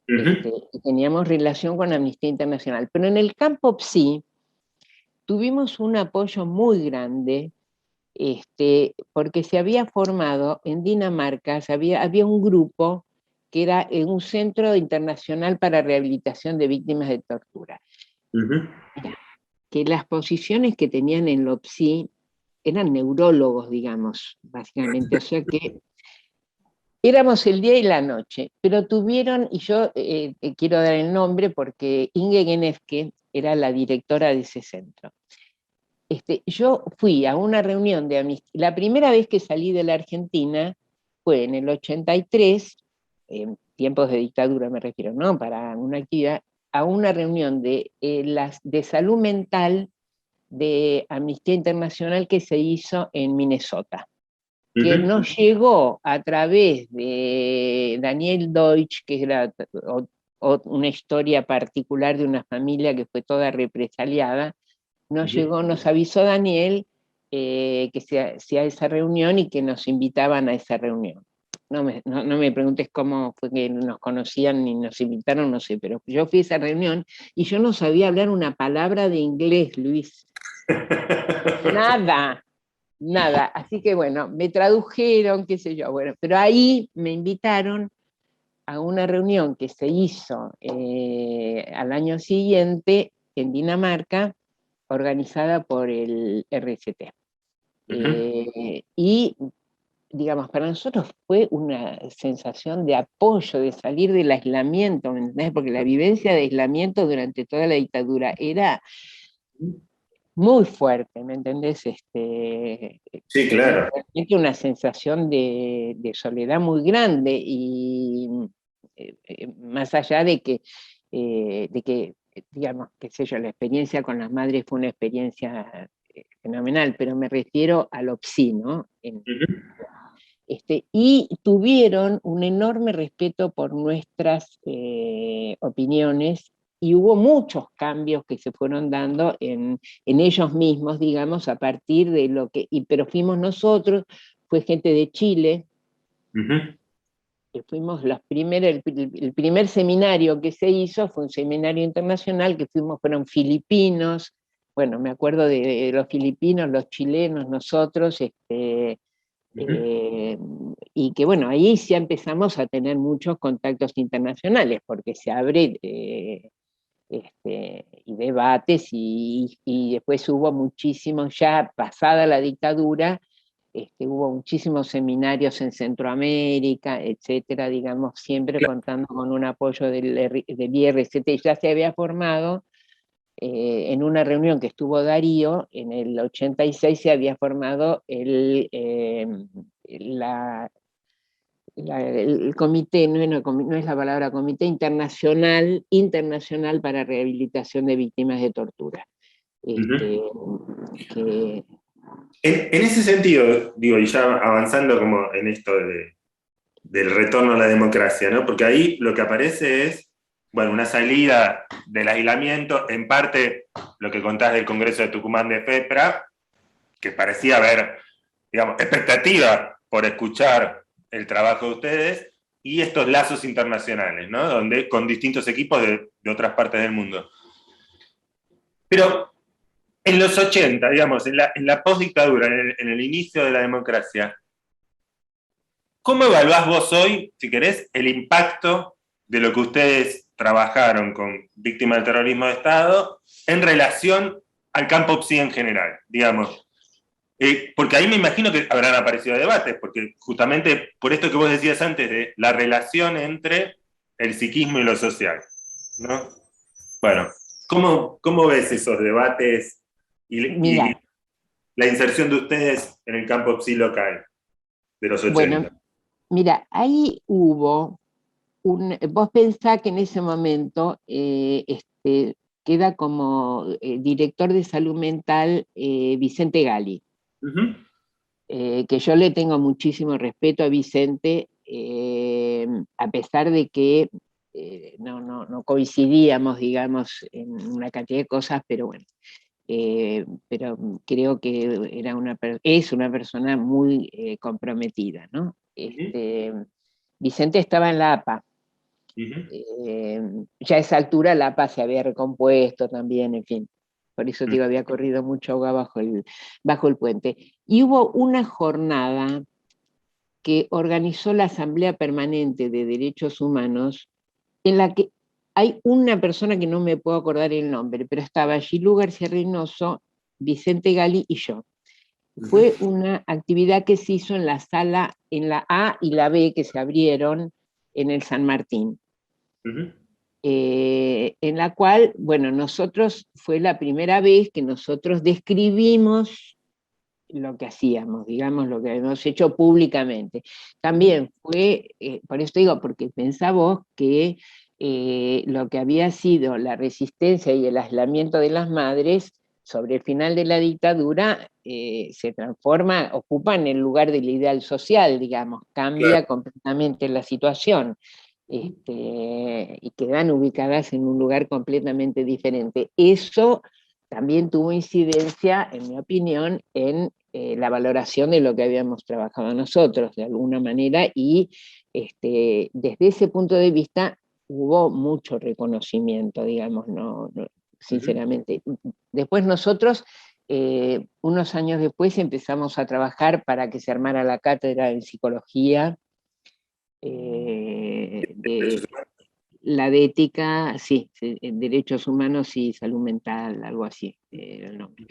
Ujú. Y teníamos relación con Amnistía Internacional. Pero en el campo PSI tuvimos un apoyo muy grande, porque se había formado en Dinamarca, había un grupo que era un centro internacional para rehabilitación de víctimas de tortura. Ujú. Que las posiciones que tenían en LOPSI eran neurólogos, digamos, básicamente, o sea que éramos el día y la noche, pero tuvieron, y yo quiero dar el nombre porque Inge Genefke era la directora de ese centro. Yo fui a una reunión de amistad, la primera vez que salí de la Argentina fue en el 83, en tiempos de dictadura me refiero, ¿no? Para una actividad, a una reunión de salud mental de Amnistía Internacional que se hizo en Minnesota, que Ujú. nos llegó a través de Daniel Deutsch, que era una historia particular de una familia que fue toda represaliada. Ujú. Nos avisó Daniel que se hacía esa reunión y que nos invitaban a esa reunión. No me preguntes cómo fue que nos conocían ni nos invitaron, no sé, pero yo fui a esa reunión y yo no sabía hablar una palabra de inglés, Luis. Nada, nada. Así que bueno, me tradujeron, qué sé yo, bueno, pero ahí me invitaron a una reunión que se hizo al año siguiente en Dinamarca, organizada por el RCT. Y, digamos, para nosotros fue una sensación de apoyo, de salir del aislamiento, ¿me entendés? Porque la vivencia de aislamiento durante toda la dictadura era muy fuerte, ¿me entendés? Sí, claro. Realmente una sensación de soledad muy grande y más allá de que, digamos, qué sé yo, la experiencia con las madres fue una experiencia fenomenal, pero me refiero al OPSI, ¿no? Y tuvieron un enorme respeto por nuestras opiniones y hubo muchos cambios que se fueron dando en ellos mismos, digamos, a partir de lo que, pero fuimos nosotros, fue gente de Chile, que fuimos el primer seminario que se hizo fue un seminario internacional que fueron filipinos, bueno, me acuerdo de los filipinos, los chilenos, nosotros, y que bueno, ahí sí empezamos a tener muchos contactos internacionales, porque se abre y debates, y después hubo muchísimos, ya pasada la dictadura, hubo muchísimos seminarios en Centroamérica, etcétera, digamos, siempre contando con un apoyo del IRCT. Ya se había formado en una reunión que estuvo Darío, en el 86 se había formado el comité, no es la palabra comité, internacional para rehabilitación de víctimas de tortura. Que, En ese sentido, digo, y ya avanzando como en esto del retorno a la democracia, ¿no? Porque ahí lo que aparece es, bueno, una salida del aislamiento, en parte lo que contás del Congreso de Tucumán de FEPRA, que parecía haber, digamos, expectativa por escuchar el trabajo de ustedes, y estos lazos internacionales, ¿no? Donde, con distintos equipos de otras partes del mundo. Pero en los 80, digamos, en la postdictadura, en el inicio de la democracia, ¿cómo evaluás vos hoy, si querés, el impacto de lo que ustedes trabajaron con víctimas del terrorismo de Estado en relación al campo PSI en general, digamos? Porque ahí me imagino que habrán aparecido debates, porque justamente por esto que vos decías antes de la relación entre el psiquismo y lo social, ¿no? Bueno, ¿cómo ves esos debates y mira, la inserción de ustedes en el campo PSI local de los bueno, 80? mira, ahí hubo vos pensás que en ese momento queda como director de salud mental Vicente Gali, que yo le tengo muchísimo respeto a Vicente, a pesar de que no coincidíamos, digamos, en una cantidad de cosas, pero bueno, pero creo que es una persona muy comprometida, ¿no? Vicente estaba en la APA. Ya a esa altura la APA se había recompuesto también, en fin. Por eso digo, había corrido mucho agua bajo el puente. Y hubo una jornada que organizó la Asamblea Permanente de Derechos Humanos, en la que hay una persona que no me puedo acordar el nombre, pero estaba Gilú García Reynoso, Vicente Gali y yo. Fue una actividad que se hizo en la sala, en la A y la B, que se abrieron en el San Martín. En la cual, bueno, fue la primera vez que nosotros describimos lo que hacíamos, digamos, lo que habíamos hecho públicamente. También fue, por eso digo, porque pensá vos que lo que había sido la resistencia y el aislamiento de las madres sobre el final de la dictadura se transforma, ocupa en el lugar del ideal social, digamos, cambia Claro. completamente la situación. Y quedan ubicadas en un lugar completamente diferente. Eso también tuvo incidencia, en mi opinión, en la valoración de lo que habíamos trabajado nosotros, de alguna manera, y desde ese punto de vista hubo mucho reconocimiento, digamos, sinceramente. Después nosotros, unos años después, empezamos a trabajar para que se armara la cátedra en psicología. la de ética, sí, derechos humanos y salud mental, algo así, era el nombre.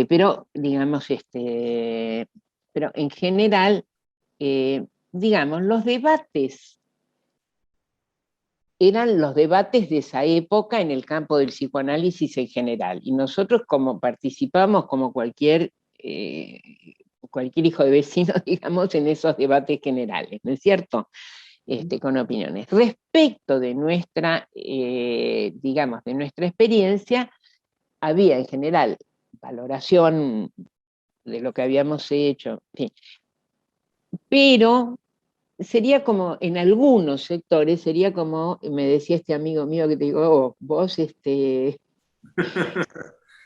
Pero, digamos, pero en general, digamos, los debates eran los debates de esa época en el campo del psicoanálisis en general. Y nosotros como participamos como cualquier hijo de vecino, digamos, en esos debates generales, ¿no es cierto? Con opiniones. Respecto de nuestra, digamos, de nuestra experiencia, había en general valoración de lo que habíamos hecho, en fin. Pero sería como, en algunos sectores, sería como, me decía este amigo mío que te digo, oh, vos,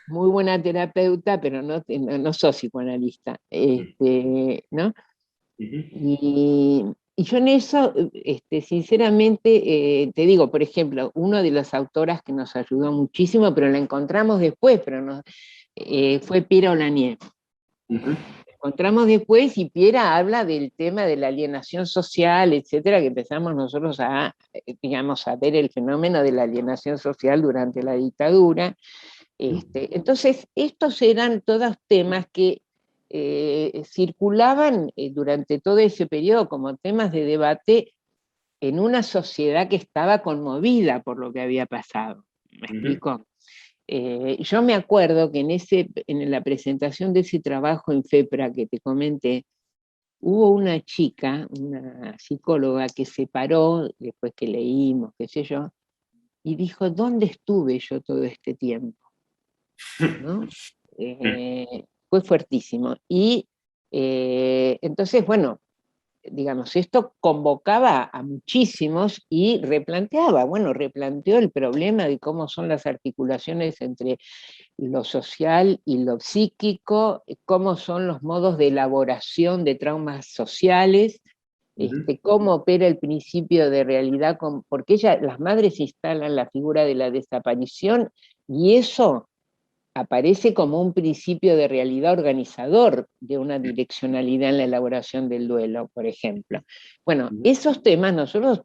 muy buena terapeuta, pero no sos psicoanalista, ¿no? Y yo en eso, sinceramente, te digo, por ejemplo, una de las autoras que nos ayudó muchísimo, pero la encontramos después, fue Piera Olanier. Encontramos después y Piera habla del tema de la alienación social, etcétera, que empezamos nosotros digamos, a ver el fenómeno de la alienación social durante la dictadura. Entonces, estos eran todos temas que circulaban durante todo ese periodo como temas de debate en una sociedad que estaba conmovida por lo que había pasado. ¿Me explico? Yo me acuerdo que en la presentación de ese trabajo en FEPRA que te comenté, hubo una chica, una psicóloga, que se paró, después que leímos, qué sé yo, y dijo, ¿dónde estuve yo todo este tiempo? ¿No? Fue fuertísimo. Y entonces, bueno, digamos, esto convocaba a muchísimos y replanteó el problema de cómo son las articulaciones entre lo social y lo psíquico, cómo son los modos de elaboración de traumas sociales, cómo opera el principio de realidad, porque las madres instalan la figura de la desaparición y eso aparece como un principio de realidad organizador de una direccionalidad en la elaboración del duelo, por ejemplo. Bueno, esos temas nosotros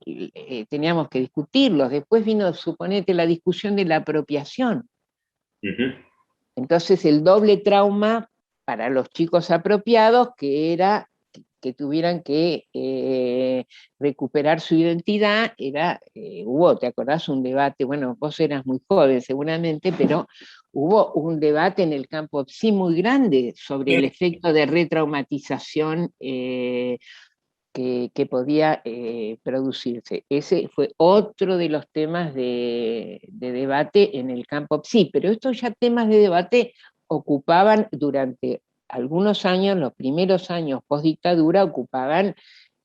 teníamos que discutirlos. Después vino, suponete, la discusión de la apropiación. Entonces el doble trauma para los chicos apropiados, que era que tuvieran que recuperar su identidad, ¿te acordás? Un debate, bueno, vos eras muy joven seguramente, pero hubo un debate en el campo sí muy grande sobre el efecto de retraumatización que podía producirse. Ese fue otro de los temas de debate en el campo sí, pero estos ya temas de debate ocupaban durante algunos años, los primeros años post-dictadura, ocupaban,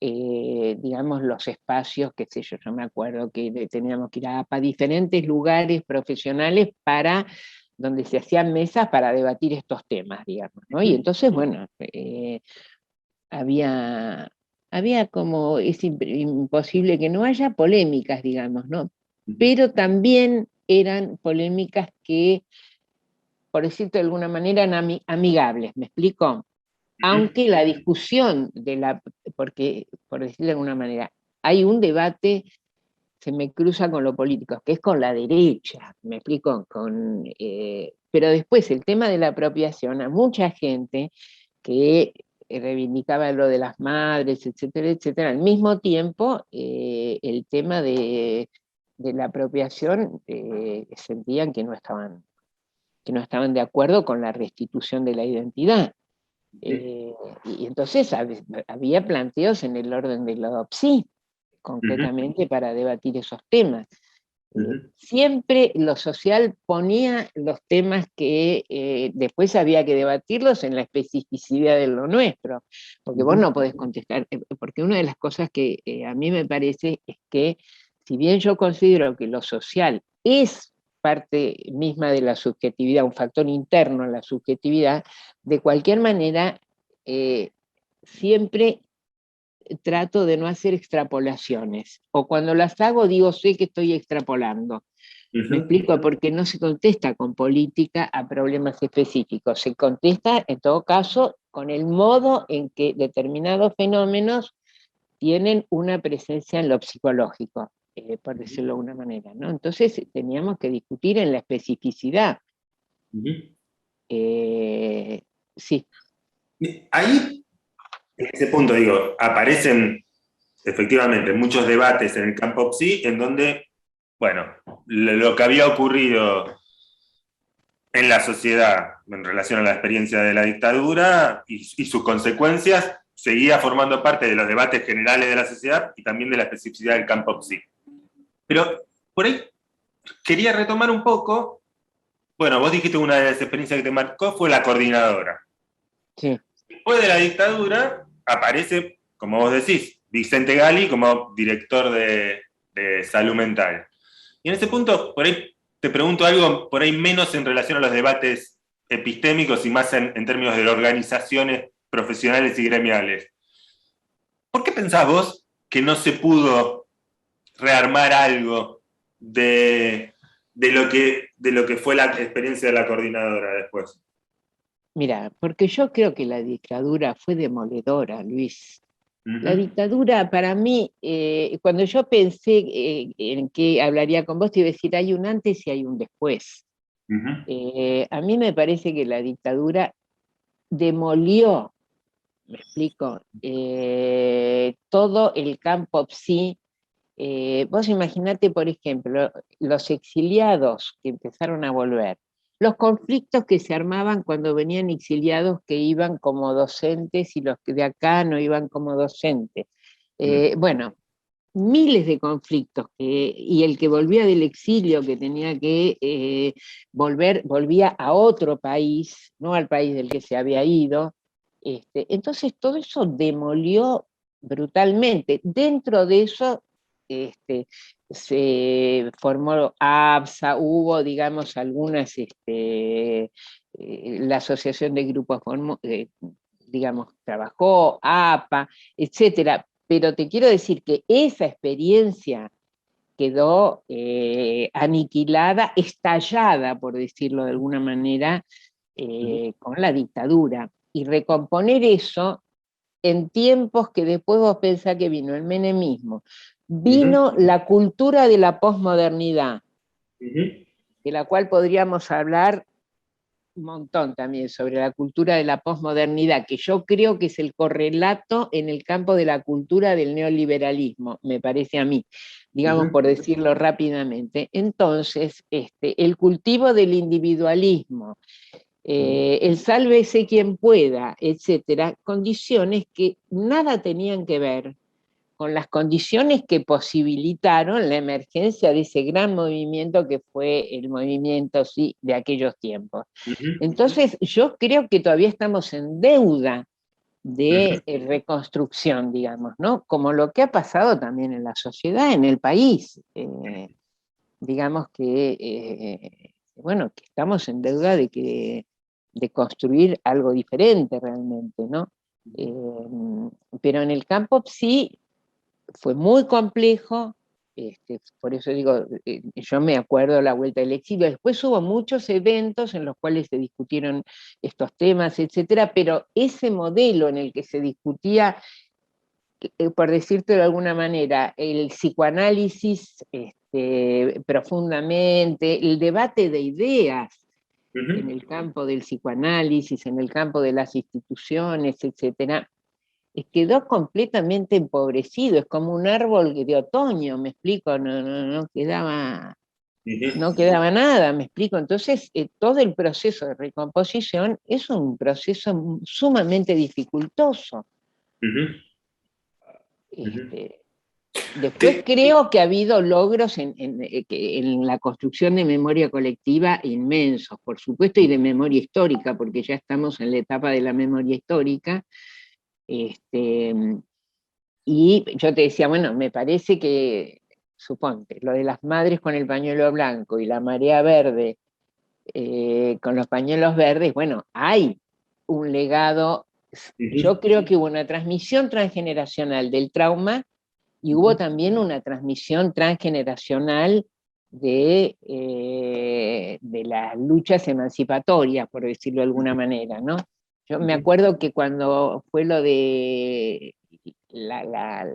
digamos, los espacios, qué sé yo me acuerdo que teníamos que ir a diferentes lugares profesionales donde se hacían mesas para debatir estos temas, digamos, ¿no? Y entonces, bueno, había como, es imposible que no haya polémicas, digamos, ¿no? Pero también eran polémicas que, por decirlo de alguna manera, eran amigables, ¿me explico? Aunque la discusión porque, por decirlo de alguna manera, hay un debate, se me cruza con lo político, que es con la derecha, ¿me explico? Pero después el tema de la apropiación, a mucha gente que reivindicaba lo de las madres, etcétera, etcétera. Al mismo tiempo, el tema de la apropiación sentían que no estaban de acuerdo con la restitución de la identidad. Y entonces había planteos en el orden de la OPSI, concretamente para debatir esos temas. Siempre lo social ponía los temas que después había que debatirlos en la especificidad de lo nuestro, porque vos no podés contestar, porque una de las cosas que a mí me parece es que, si bien yo considero que lo social es parte misma de la subjetividad, un factor interno en la subjetividad, de cualquier manera, siempre trato de no hacer extrapolaciones, o cuando las hago digo, sé que estoy extrapolando. Me explico, porque no se contesta con política a problemas específicos, se contesta en todo caso con el modo en que determinados fenómenos tienen una presencia en lo psicológico, por decirlo de alguna manera, ¿no? Entonces teníamos que discutir en la especificidad. Ujú. Sí. Ahí, en ese punto, digo, aparecen efectivamente muchos debates en el campo psi, en donde, bueno, lo que había ocurrido en la sociedad en relación a la experiencia de la dictadura y sus consecuencias seguía formando parte de los debates generales de la sociedad y también de la especificidad del campo psi. Pero por ahí quería retomar un poco, bueno, vos dijiste una de las experiencias que te marcó fue la coordinadora. Sí. Después de la dictadura aparece, como vos decís, Vicente Gali como director de salud mental. Y en ese punto, por ahí te pregunto algo, por ahí menos en relación a los debates epistémicos y más en términos de organizaciones profesionales y gremiales. ¿Por qué pensás vos que no se pudo rearmar algo de lo que fue la experiencia de la coordinadora después? Mira, porque yo creo que la dictadura fue demoledora, Luis. La Uh-huh. dictadura para mí, cuando yo pensé en que hablaría con vos, te iba a decir, hay un antes y hay un después. Uh-huh. A mí me parece que la dictadura demolió, me explico, todo el campo psi. Vos imaginate, por ejemplo, los exiliados que empezaron a volver, los conflictos que se armaban cuando venían exiliados que iban como docentes y los que de acá no iban como docentes. Bueno, miles de conflictos, y el que volvía del exilio, que tenía que volver, volvía a otro país, no al país del que se había ido. Entonces todo eso demolió brutalmente. Dentro de eso se formó ABSA, hubo, digamos, algunas, la Asociación de Grupos formó, digamos, trabajó, APA, etcétera, pero te quiero decir que esa experiencia quedó aniquilada, estallada, por decirlo de alguna manera, con la dictadura. Y recomponer eso en tiempos que después vos pensás que vino el menemismo, Uh-huh. vino la cultura de la posmodernidad, Uh-huh. de la cual podríamos hablar un montón también sobre la cultura de la posmodernidad, que yo creo que es el correlato en el campo de la cultura del neoliberalismo, me parece a mí, digamos Uh-huh. por decirlo rápidamente. Entonces, el cultivo del individualismo, el sálvese quien pueda, etcétera, condiciones que nada tenían que ver con las condiciones que posibilitaron la emergencia de ese gran movimiento que fue el movimiento sí, de aquellos tiempos. Uh-huh. Entonces, yo creo que todavía estamos en deuda Uh-huh. de reconstrucción, digamos, ¿no? Como lo que ha pasado también en la sociedad, en el país. Digamos que, bueno, que estamos en deuda de construir algo diferente realmente, ¿no? Pero en el campo sí fue muy complejo, por eso digo, yo me acuerdo de la vuelta del exilio, después hubo muchos eventos en los cuales se discutieron estos temas, etcétera, pero ese modelo en el que se discutía, por decirte de alguna manera, el psicoanálisis profundamente, el debate de ideas en Uh-huh. el campo del psicoanálisis, en el campo de las instituciones, etcétera, quedó completamente empobrecido, es como un árbol de otoño, me explico, no quedaba nada, me explico. Entonces, todo el proceso de recomposición es un proceso sumamente dificultoso. Uh-huh. Uh-huh. Este, Después creo que ha habido logros en la construcción de memoria colectiva inmensos, por supuesto, y de memoria histórica, porque ya estamos en la etapa de la memoria histórica. Este, Y yo te decía, bueno, me parece que, suponte, lo de las madres con el pañuelo blanco y la marea verde con los pañuelos verdes, bueno, hay un legado. Uh-huh. Yo creo que hubo una transmisión transgeneracional del trauma y hubo también una transmisión transgeneracional de las luchas emancipatorias, por decirlo de alguna manera, ¿no? Yo me Uh-huh. acuerdo que cuando fue lo de las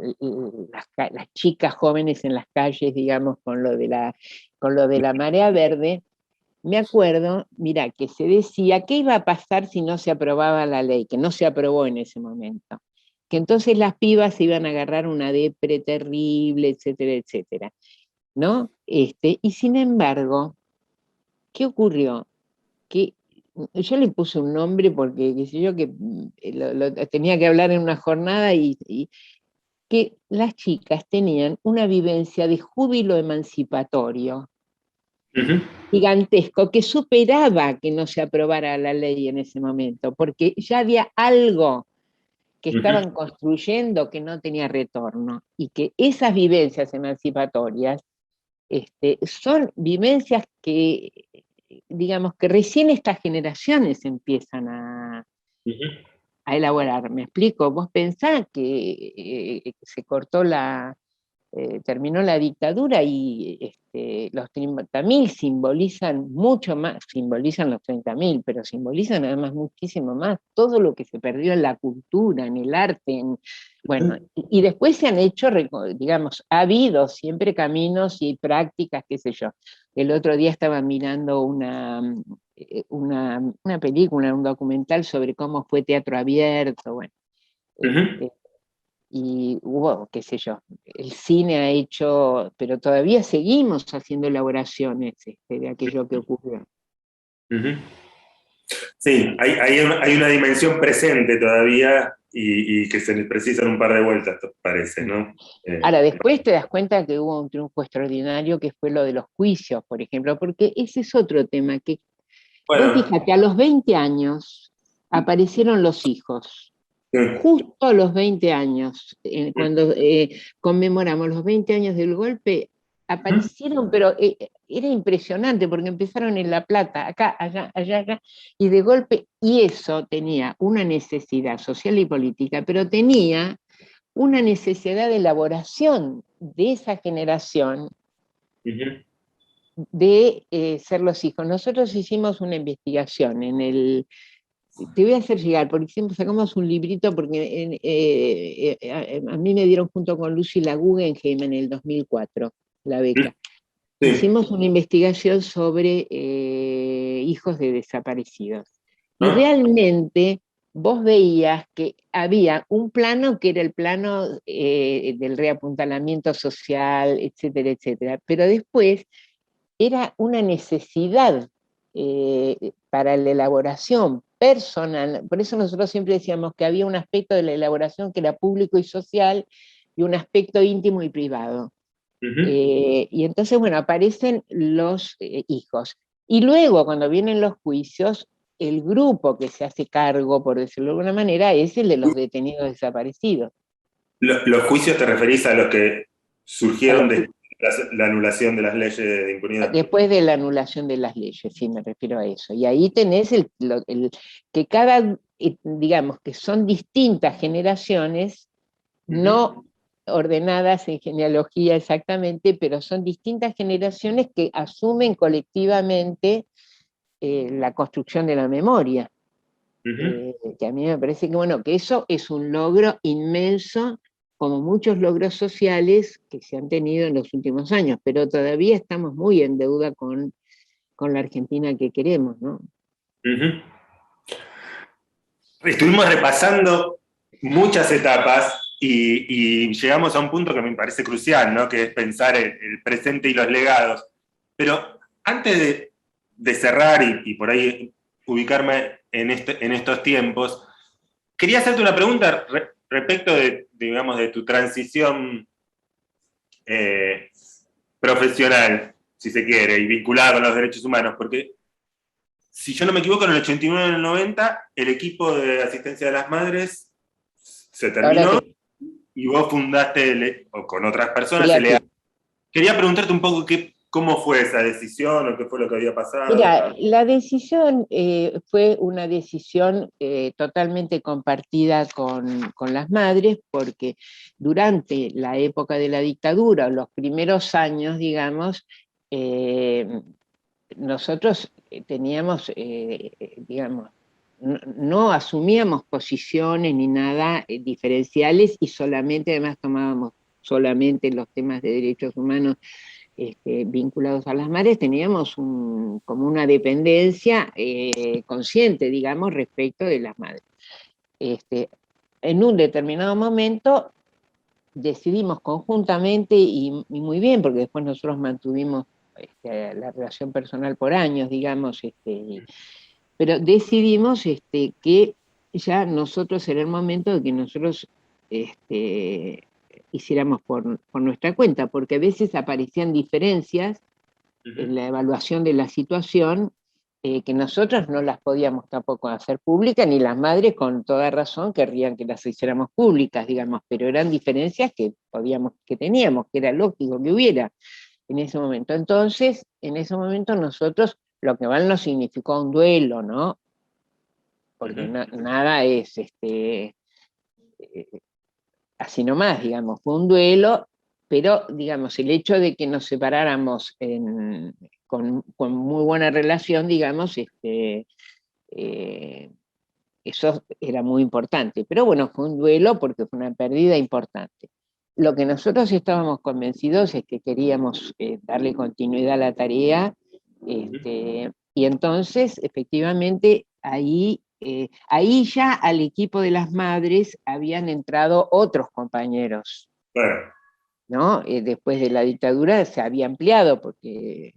chicas jóvenes en las calles, digamos, con lo de la marea verde, me acuerdo, mira, que se decía qué iba a pasar si no se aprobaba la ley, que no se aprobó en ese momento, que entonces las pibas se iban a agarrar una depre terrible, etcétera, etcétera, ¿no? Y sin embargo, ¿qué ocurrió? Que yo le puse un nombre porque, qué sé yo, que tenía que hablar en una jornada y que las chicas tenían una vivencia de júbilo emancipatorio Ujú, gigantesco que superaba que no se aprobara la ley en ese momento, porque ya había algo que ujú, estaban construyendo que no tenía retorno y que esas vivencias emancipatorias son vivencias que, digamos, que recién estas generaciones empiezan ujú, a elaborar. ¿Me explico? Vos pensás que se cortó terminó la dictadura y los 30.000 simbolizan mucho más, simbolizan los 30.000, pero simbolizan además muchísimo más todo lo que se perdió en la cultura, en el arte, bueno, y después se han hecho, digamos, ha habido siempre caminos y prácticas, qué sé yo. El otro día estaba mirando una película, un documental sobre cómo fue teatro abierto, bueno, ujú. este, y hubo, qué sé yo, el cine ha hecho, pero todavía seguimos haciendo elaboraciones de aquello que ocurrió. Ujú. Sí, hay una dimensión presente todavía y que se le precisan un par de vueltas, parece, ¿no? Ahora, después te das cuenta que hubo un triunfo extraordinario que fue lo de los juicios, por ejemplo, porque ese es otro tema que, vos Bueno, fíjate, a los 20 años aparecieron los hijos. sí, Justo a los 20 años, cuando conmemoramos los 20 años del golpe, ujú, aparecieron, pero era impresionante porque empezaron en La Plata, acá, allá, allá, acá, y de golpe, y eso tenía una necesidad social y política, pero tenía una necesidad de elaboración de esa generación ujú, de ser los hijos. Nosotros hicimos una investigación te voy a hacer llegar, porque sacamos un librito, porque a mí me dieron junto con Lucy la Guggenheim en el 2004, la beca. sí. Hicimos una investigación sobre hijos de desaparecidos. Y Ah, realmente vos veías que había un plano que era el plano del reapuntalamiento social, etcétera, etcétera. Pero después era una necesidad para la elaboración personal. Por eso nosotros siempre decíamos que había un aspecto de la elaboración que era público y social y un aspecto íntimo y privado. ujú. Y entonces, bueno, aparecen los hijos. Y luego, cuando vienen los juicios, el grupo que se hace cargo, por decirlo de alguna manera, es el de los detenidos desaparecidos. Los juicios te referís a los que A surgieron los de la anulación de las leyes de impunidad. Después de la anulación de las leyes, sí, me refiero a eso. Y ahí tenés que cada, digamos, que son distintas generaciones, Ujú, no ordenadas en genealogía exactamente, pero son distintas generaciones que asumen colectivamente la construcción de la memoria. ujú, Que a mí me parece que, bueno, que eso es un logro inmenso, como muchos logros sociales que se han tenido en los últimos años, pero todavía estamos muy en deuda con la Argentina que queremos, ¿no? ujú. Estuvimos repasando muchas etapas y llegamos a un punto que me parece crucial, ¿no? Que es pensar el presente y los legados. Pero antes de cerrar y por ahí ubicarme en estos tiempos, quería hacerte una pregunta respecto digamos, de tu transición eh, profesional, si se quiere, y vinculada con los derechos humanos, porque si yo no me equivoco, en el 89 y en el 90, el equipo de asistencia de las madres se Ahora terminó y vos fundaste, o con otras personas, el EA. creativo. Quería preguntarte un poco cómo fue esa decisión o qué fue lo que había pasado. Mira, la decisión fue una decisión totalmente compartida con las madres, porque durante la época de la dictadura, o los primeros años, digamos, eh, nosotros teníamos, digamos, no asumíamos posiciones ni nada diferenciales, y solamente, además, tomábamos solamente los temas de derechos humanos vinculados a las madres. Teníamos como una dependencia consciente, digamos, respecto de las madres. En un determinado momento decidimos conjuntamente, y muy bien, porque después nosotros mantuvimos la relación personal por años, digamos, pero decidimos que ya nosotros era el momento de que nosotros hiciéramos por nuestra cuenta, porque a veces aparecían diferencias en la evaluación de la situación, que nosotros no las podíamos tampoco hacer públicas, ni las madres con toda razón querrían que las hiciéramos públicas, digamos, pero eran diferencias que teníamos, que era lógico que hubiera en ese momento. Entonces, en ese momento nosotros, lo que mal nos significó un duelo, ¿no? Porque nada es así nomás, digamos, fue un duelo, pero, digamos, el hecho de que nos separáramos con muy buena relación, digamos, eso era muy importante. Pero bueno, fue un duelo porque fue una pérdida importante. Lo que nosotros estábamos convencidos es que queríamos darle continuidad a la tarea, y entonces, efectivamente, ahí ya al equipo de las madres habían entrado otros compañeros, Claro. ¿no? Después de la dictadura se había ampliado porque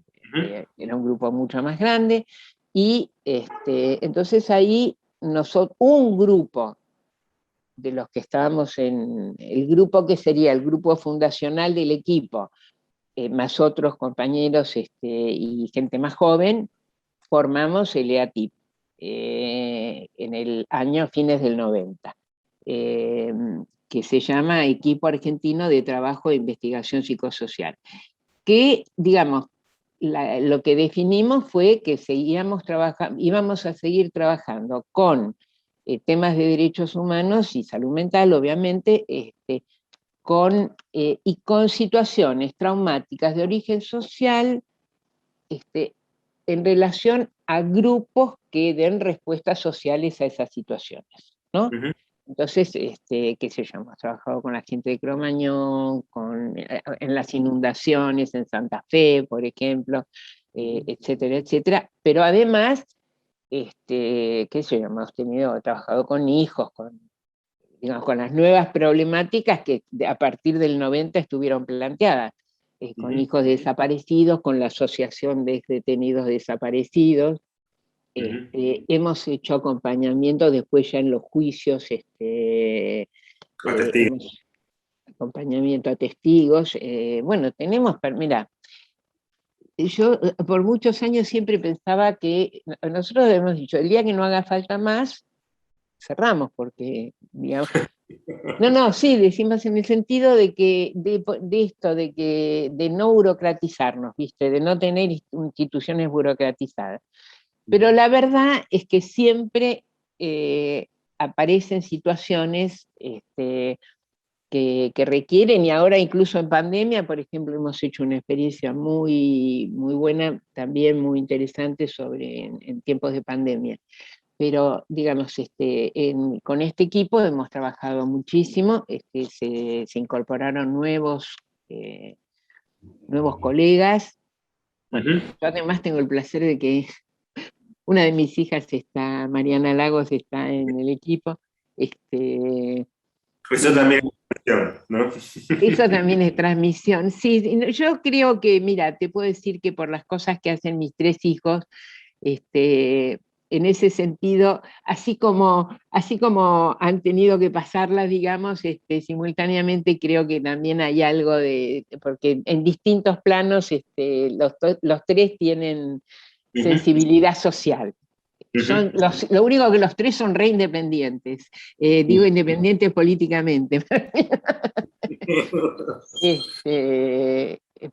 era un grupo mucho más grande, y entonces ahí un grupo de los que estábamos en el grupo que sería el grupo fundacional del equipo, más otros compañeros y gente más joven, formamos el EATIP en el año fines del 90, eh, que se llama Equipo Argentino de Trabajo de Investigación Psicosocial, que, digamos, lo que definimos fue que íbamos a seguir trabajando con temas de derechos humanos y salud mental, obviamente, y con situaciones traumáticas de origen social, en relación a grupos que den respuestas sociales a esas situaciones, ¿no? Entonces, qué sé yo, hemos trabajado con la gente de Cromañón, en las inundaciones en Santa Fe, por ejemplo, etcétera, etcétera. Pero además, qué sé yo, hemos trabajado con hijos, digamos, con las nuevas problemáticas que a partir del 90 estuvieron planteadas, con hijos desaparecidos, con la Asociación de Detenidos Desaparecidos. Hemos hecho acompañamiento después ya en los juicios, acompañamiento a testigos. Bueno, mira, yo por muchos años siempre pensaba que nosotros hemos dicho, el día que no haga falta más, cerramos, porque, digamos, no, sí, decimos en el sentido de que, de esto, de no burocratizarnos, ¿viste? De no tener instituciones burocratizadas. Pero la verdad es que siempre aparecen situaciones que requieren, y ahora incluso en pandemia, por ejemplo, hemos hecho una experiencia muy, muy buena, también muy interesante en tiempos de pandemia. Pero, digamos, con este equipo hemos trabajado muchísimo, se incorporaron nuevos colegas. Bueno, yo además tengo el placer de que una de mis hijas Mariana Lagos, está en el equipo. Eso también es cuestión, ¿no? Eso también es transmisión. Sí, yo creo que, mira, te puedo decir que por las cosas que hacen mis tres hijos, en ese sentido, así como han tenido que pasarlas, digamos, simultáneamente, creo que también hay algo porque en distintos planos los tres tienen sensibilidad social. Lo único que los tres son re independientes, digo independientes políticamente.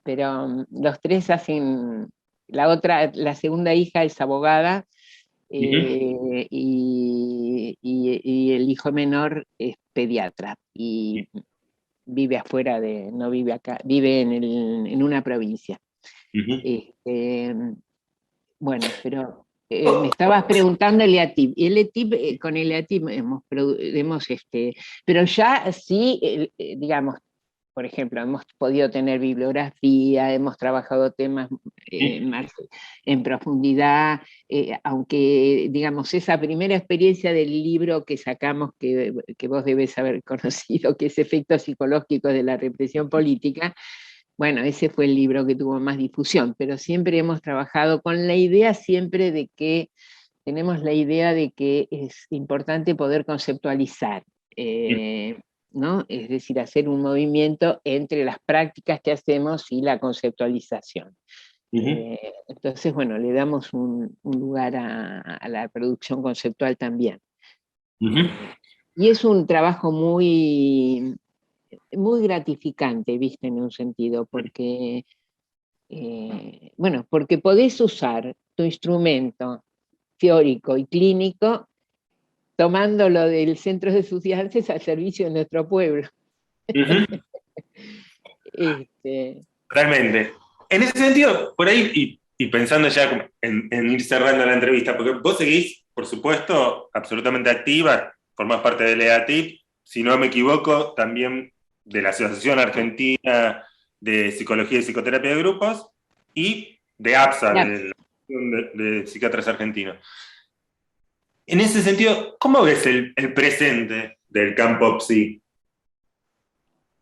Pero los tres hacen, la segunda hija es abogada, y el hijo menor es pediatra, y vive afuera no vive acá, vive en una provincia. Bueno, pero Me estabas preguntando el EATIP. Y el EATIP, con el EATIP pero ya sí, digamos, por ejemplo, hemos podido tener bibliografía, hemos trabajado temas más en profundidad, aunque, digamos, esa primera experiencia del libro que sacamos, que vos debes haber conocido, que es Efectos psicológicos de la represión política, bueno, ese fue el libro que tuvo más difusión, pero siempre hemos trabajado con la idea siempre de que tenemos la idea de que es importante poder conceptualizar, ¿no? Es decir, hacer un movimiento entre las prácticas que hacemos y la conceptualización. Entonces, bueno, le damos un lugar a la producción conceptual también. Y es un trabajo muy, muy gratificante, viste, en un sentido, porque, bueno, porque podés usar tu instrumento teórico y clínico tomándolo del centro de estudiantes al servicio de nuestro pueblo. Realmente. En ese sentido, por ahí, y pensando ya en ir cerrando la entrevista, porque vos seguís, por supuesto, absolutamente activa, formás parte del EATIP, si no me equivoco, también de la Asociación Argentina de Psicología y Psicoterapia de Grupos, y de APSA, de la Asociación de Psiquiatras Argentinos. En ese sentido, ¿cómo ves el presente del campo psi?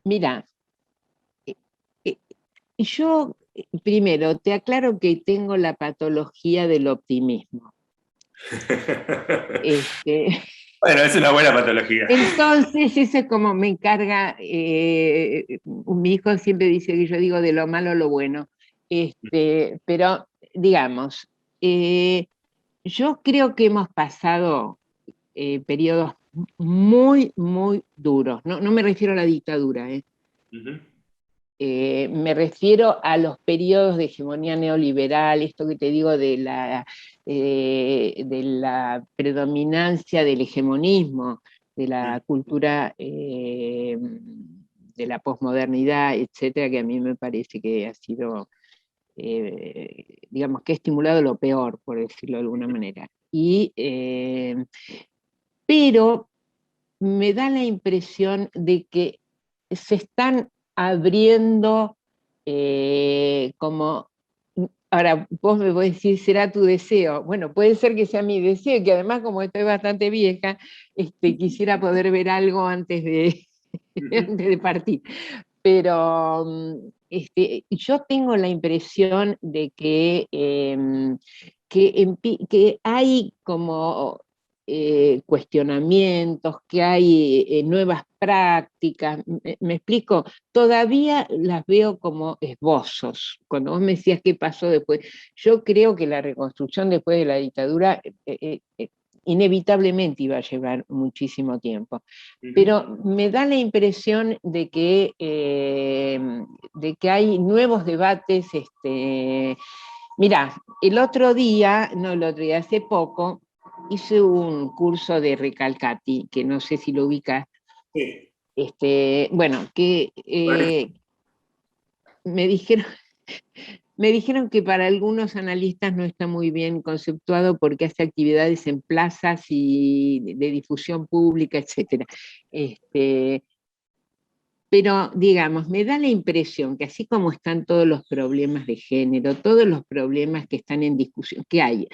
Mira, yo primero te aclaro que tengo la patología del optimismo. Bueno, es una buena patología. Entonces, eso es como me encarga, mi hijo siempre dice que yo digo de lo malo lo bueno, pero digamos, yo creo que hemos pasado periodos muy, muy duros, no me refiero a la dictadura, me refiero a los periodos de hegemonía neoliberal, esto que te digo de la predominancia del hegemonismo, de la cultura de la posmodernidad, etcétera, que a mí me parece que ha sido, digamos, que ha estimulado lo peor, por decirlo de alguna manera. Pero me da la impresión de que se están abriendo como... Ahora, vos me podés decir, ¿será tu deseo? Bueno, puede ser que sea mi deseo, que además, como estoy bastante vieja, quisiera poder ver algo antes antes de partir. Pero yo tengo la impresión de que hay como cuestionamientos, que hay nuevas prácticas. Me explico, todavía las veo como esbozos. Cuando vos me decías qué pasó después, yo creo que la reconstrucción después de la dictadura inevitablemente iba a llevar muchísimo tiempo. Pero me da la impresión de que hay nuevos debates. Mirá, hace poco, hice un curso de Recalcati, que no sé si lo ubicas. Sí. Bueno, que me dijeron, me dijeron que para algunos analistas no está muy bien conceptuado porque hace actividades en plazas y de difusión pública, etc. Pero, digamos, me da la impresión que así como están todos los problemas de género, todos los problemas que están en discusión, que hay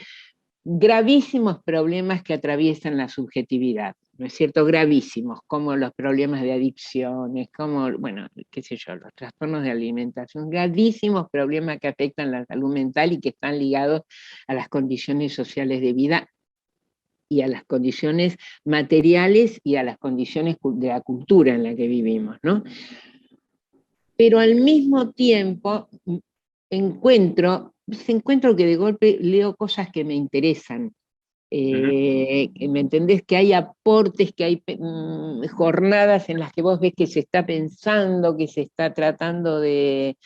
gravísimos problemas que atraviesan la subjetividad, ¿no es cierto? Gravísimos, como los problemas de adicciones, como, bueno, qué sé yo, los trastornos de alimentación, gravísimos problemas que afectan la salud mental y que están ligados a las condiciones sociales de vida y a las condiciones materiales y a las condiciones de la cultura en la que vivimos, ¿no? Pero al mismo tiempo encuentro que de golpe leo cosas que me interesan. ¿Me entendés? Que hay aportes, que hay jornadas en las que vos ves que se está pensando, que se está tratando de,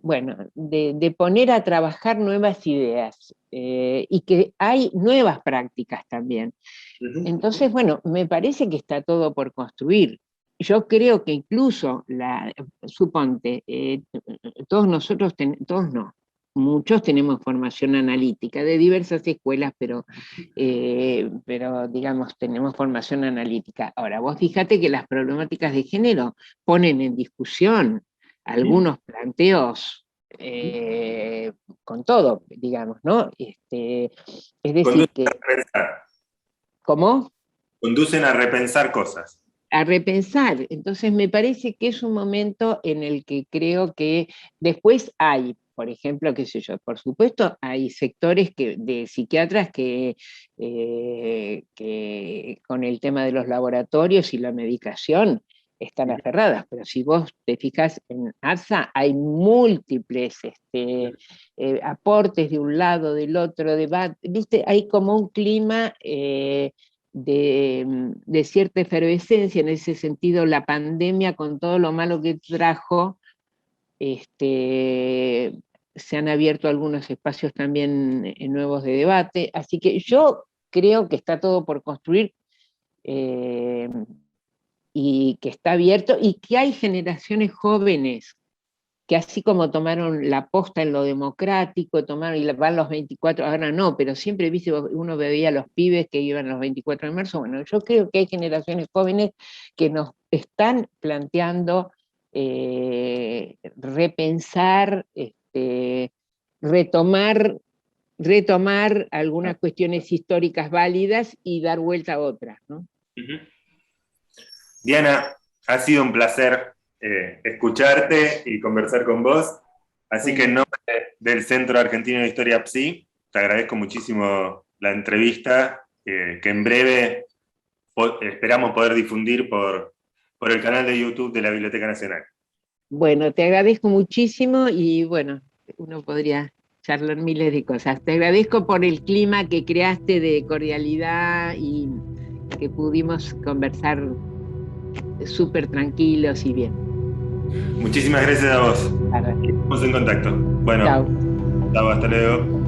bueno, de poner a trabajar nuevas ideas y que hay nuevas prácticas también. Entonces, bueno, me parece que está todo por construir. Yo creo que incluso, suponte, todos nosotros, todos no, muchos tenemos formación analítica de diversas escuelas, pero digamos, tenemos formación analítica. Ahora, vos fíjate que las problemáticas de género ponen en discusión algunos planteos con todo, digamos, ¿no? Es decir que... ¿Cómo? Conducen a repensar cosas. A repensar. Entonces me parece que es un momento en el que creo que después hay, por ejemplo, qué sé yo, por supuesto hay sectores de psiquiatras que con el tema de los laboratorios y la medicación están aferradas, pero si vos te fijas en ARSA hay múltiples aportes de un lado, del otro, debate, ¿viste? Hay como un clima... de cierta efervescencia, en ese sentido la pandemia con todo lo malo que trajo, se han abierto algunos espacios también nuevos de debate, así que yo creo que está todo por construir y que está abierto y que hay generaciones jóvenes que así como tomaron la posta en lo democrático, tomaron y van los 24, ahora no, pero siempre viste, uno veía a los pibes que iban los 24 de marzo, bueno, yo creo que hay generaciones jóvenes que nos están planteando repensar, retomar algunas cuestiones históricas válidas y dar vuelta a otras, ¿no? Diana, ha sido un placer escucharte y conversar con vos. Así que en nombre del Centro Argentino de Historia PSI, te agradezco muchísimo la entrevista, que en breve esperamos poder difundir por el canal de YouTube de la Biblioteca Nacional. Bueno, te agradezco muchísimo y bueno, uno podría charlar miles de cosas. Te agradezco por el clima que creaste de cordialidad y que pudimos conversar súper tranquilos y bien. Muchísimas gracias a vos. Estamos en contacto. Bueno, chao. Chao, hasta luego.